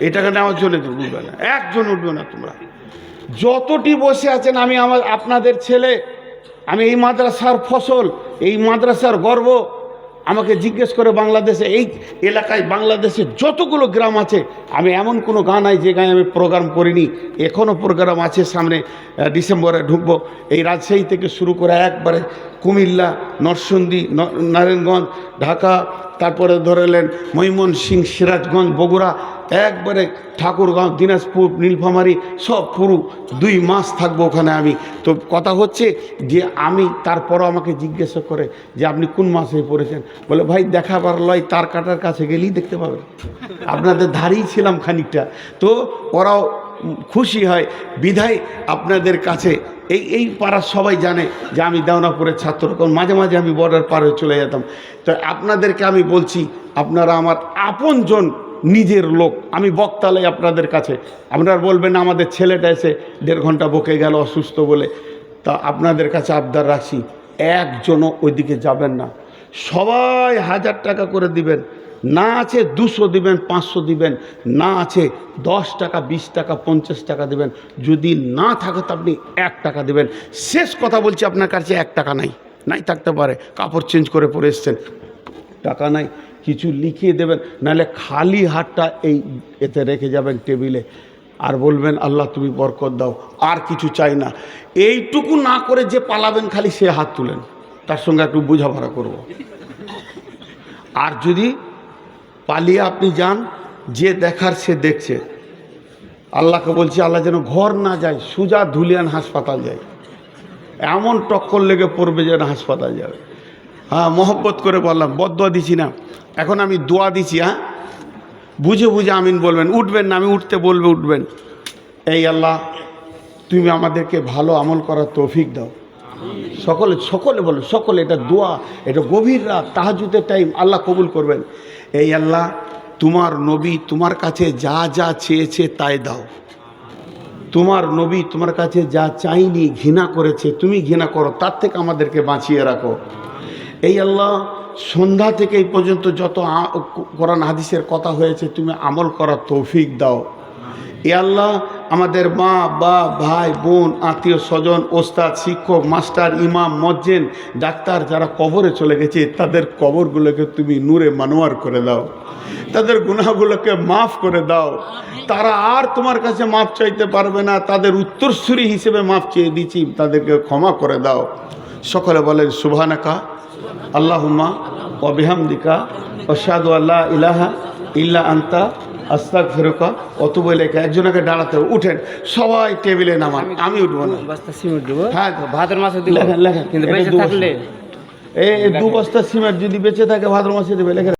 এটাকে নেওয়ার জন্য তো উঠবে না, একজন উঠবে না। তোমরা যতটি বসে আছেন, আমি আপনাদের ছেলে, আমি এই মাদ্রাসার ফসল, এই মাদ্রাসার গর্ব। আমাকে জিজ্ঞেস করে বাংলাদেশে, এই এলাকায় বাংলাদেশে যতগুলো গ্রাম আছে, আমি এমন কোনো গান নাই যে গায়ে আমি প্রোগ্রাম করিনি। এখনও প্রোগ্রাম আছে, সামনে ডিসেম্বরে ঢুকবো। এই রাজশাহী থেকে শুরু করে একবারে কুমিল্লা, নরসিংদী, নারায়ণগঞ্জ, ঢাকা, তারপরে ধরেলেন ময়মনসিংহ, সিরাজগঞ্জ, বগুড়া, একবারে ঠাকুরগাঁও, দিনাজপুর, নীলফামারী, সব পুরো 2 মাস থাকবো ওখানে আমি। তো কথা হচ্ছে যে আমি, তারপরও আমাকে জিজ্ঞাসা করে যে আপনি কোন মাসে পড়েছেন, বলে ভাই দেখাবার লয়, তার কাটার কাছে গেলেই দেখতে পাবেন, আপনাদের ধারেই ছিলাম খানিকটা। তো ওরাও খুশি হয়, বিধায় আপনাদের কাছে এই পাড়ার সবাই জানে যে আমি দেওনাপুরের ছাত্র, কারণ মাঝে মাঝে আমি বর্ডার পার হয়ে চলে যেতাম। তো আপনাদেরকে আমি বলছি, আপনারা আমার আপনজন, নিজের লোক। আমি বক্তালাই আপনাদের কাছে, আপনারা বলবেন আমাদের ছেলেটা এসে 1.5 ঘন্টা বকে গেল অসুস্থ বলে। তা আপনাদের কাছে আবদার রাখছি, একজনও ওইদিকে যাবেন না। সবাই 1000 টাকা করে দিবেন, না আছে 200 দিবেন, 500 দিবেন, না আছে 10 টাকা, 20 টাকা, 50 টাকা দিবেন। যদি না থাকে তো আপনি 1 টাকা দিবেন। শেষ কথা বলছি, আপনার কাছে 1 টাকা নাই থাকতে পারে, কাপড় চেঞ্জ করে পরে এসছেন, টাকা নাই, কিছু লিখিয়ে দেবেন, নাহলে খালি হাতটা এই এতে রেখে যাবেন টেবিলে, আর বলবেন আল্লাহ তুমি বরকত দাও, আর কিছু চাই না। এইটুকু না করে যে পালাবেন, খালি সে হাত তুলেন, তার সঙ্গে একটু বোঝাপড়া করব। আর যদি পালিয়ে আপনি যান, যে দেখার সে দেখছে। আল্লাহকে বলছি, আল্লাহ যেন ঘর না যায়, সুজা ধুলিয়ান হাসপাতাল যায়, এমন টক্কর লেগে পড়বে যেন হাসপাতাল যাবে। হ্যাঁ, মহব্বত করে বললাম, বদদোয়া দিছি না, এখন আমি দোয়া দিছি। হ্যাঁ, বুঝে বুঝে আমিন বলবেন, উঠবেন না, আমি উঠতে বলবে উঠবেন। এই আল্লাহ তুমি আমাদেরকে ভালো আমল করার তৌফিক দাও। সকলে বলো, সকলে, এটা দোয়া, এটা গভীর রাত, তাহাজ্জুদের টাইম, আল্লাহ কবুল করবেন। এই আল্লাহ তোমার নবী তোমার কাছে যা যা চেয়েছে তাই দাও। তোমার নবী তোমার কাছে যা চাইনি, ঘৃণা করেছে, তুমি ঘৃণা করো, তার থেকে আমাদেরকে বাঁচিয়ে রাখো। এই আল্লাহ সন্ধ্যা থেকে এই পর্যন্ত যত কোরআন হাদিসের কথা হয়েছে, তুমি আমল করার তৌফিক দাও। এ আল্লাহ আমাদের মা, বাপ, ভাই, বোন, আত্মীয় স্বজন, ওস্তাদ, শিক্ষক, মাস্টার, ইমাম, মজ্জেন, ডাক্তার যারা কবরে চলে গেছে, তাদের কবরগুলোকে তুমি নূরে মানোয়ার করে দাও, তাদের গুনাহগুলোকে মাফ করে দাও। তারা আর তোমার কাছে মাফ চাইতে পারবে না, তাদের উত্তরসূরি হিসেবে মাফ চেয়ে দিচ্ছি, তাদেরকে ক্ষমা করে দাও। সকলে বলেন সুবহানাকা আল্লাহুম্মা ওয়া বিহামদিকা আশহাদু আল্লা ইলাহা ইল্লা আনতা আস্তাগফিরুকা ওয়া আতুবু ইলাইকা। একজনকে দাঁড়াতে হবে, উঠেন সবাই, টেবিলে নামান, আমি উঠবো না। হ্যাঁ, ভাদ্র মাসে লেখেন, কিন্তু বেঁচে থাকলে এই 2 বস্তা সিমেন্ট যদি বেঁচে থাকে ভাদ্র মাসে দেবে, লেখেন।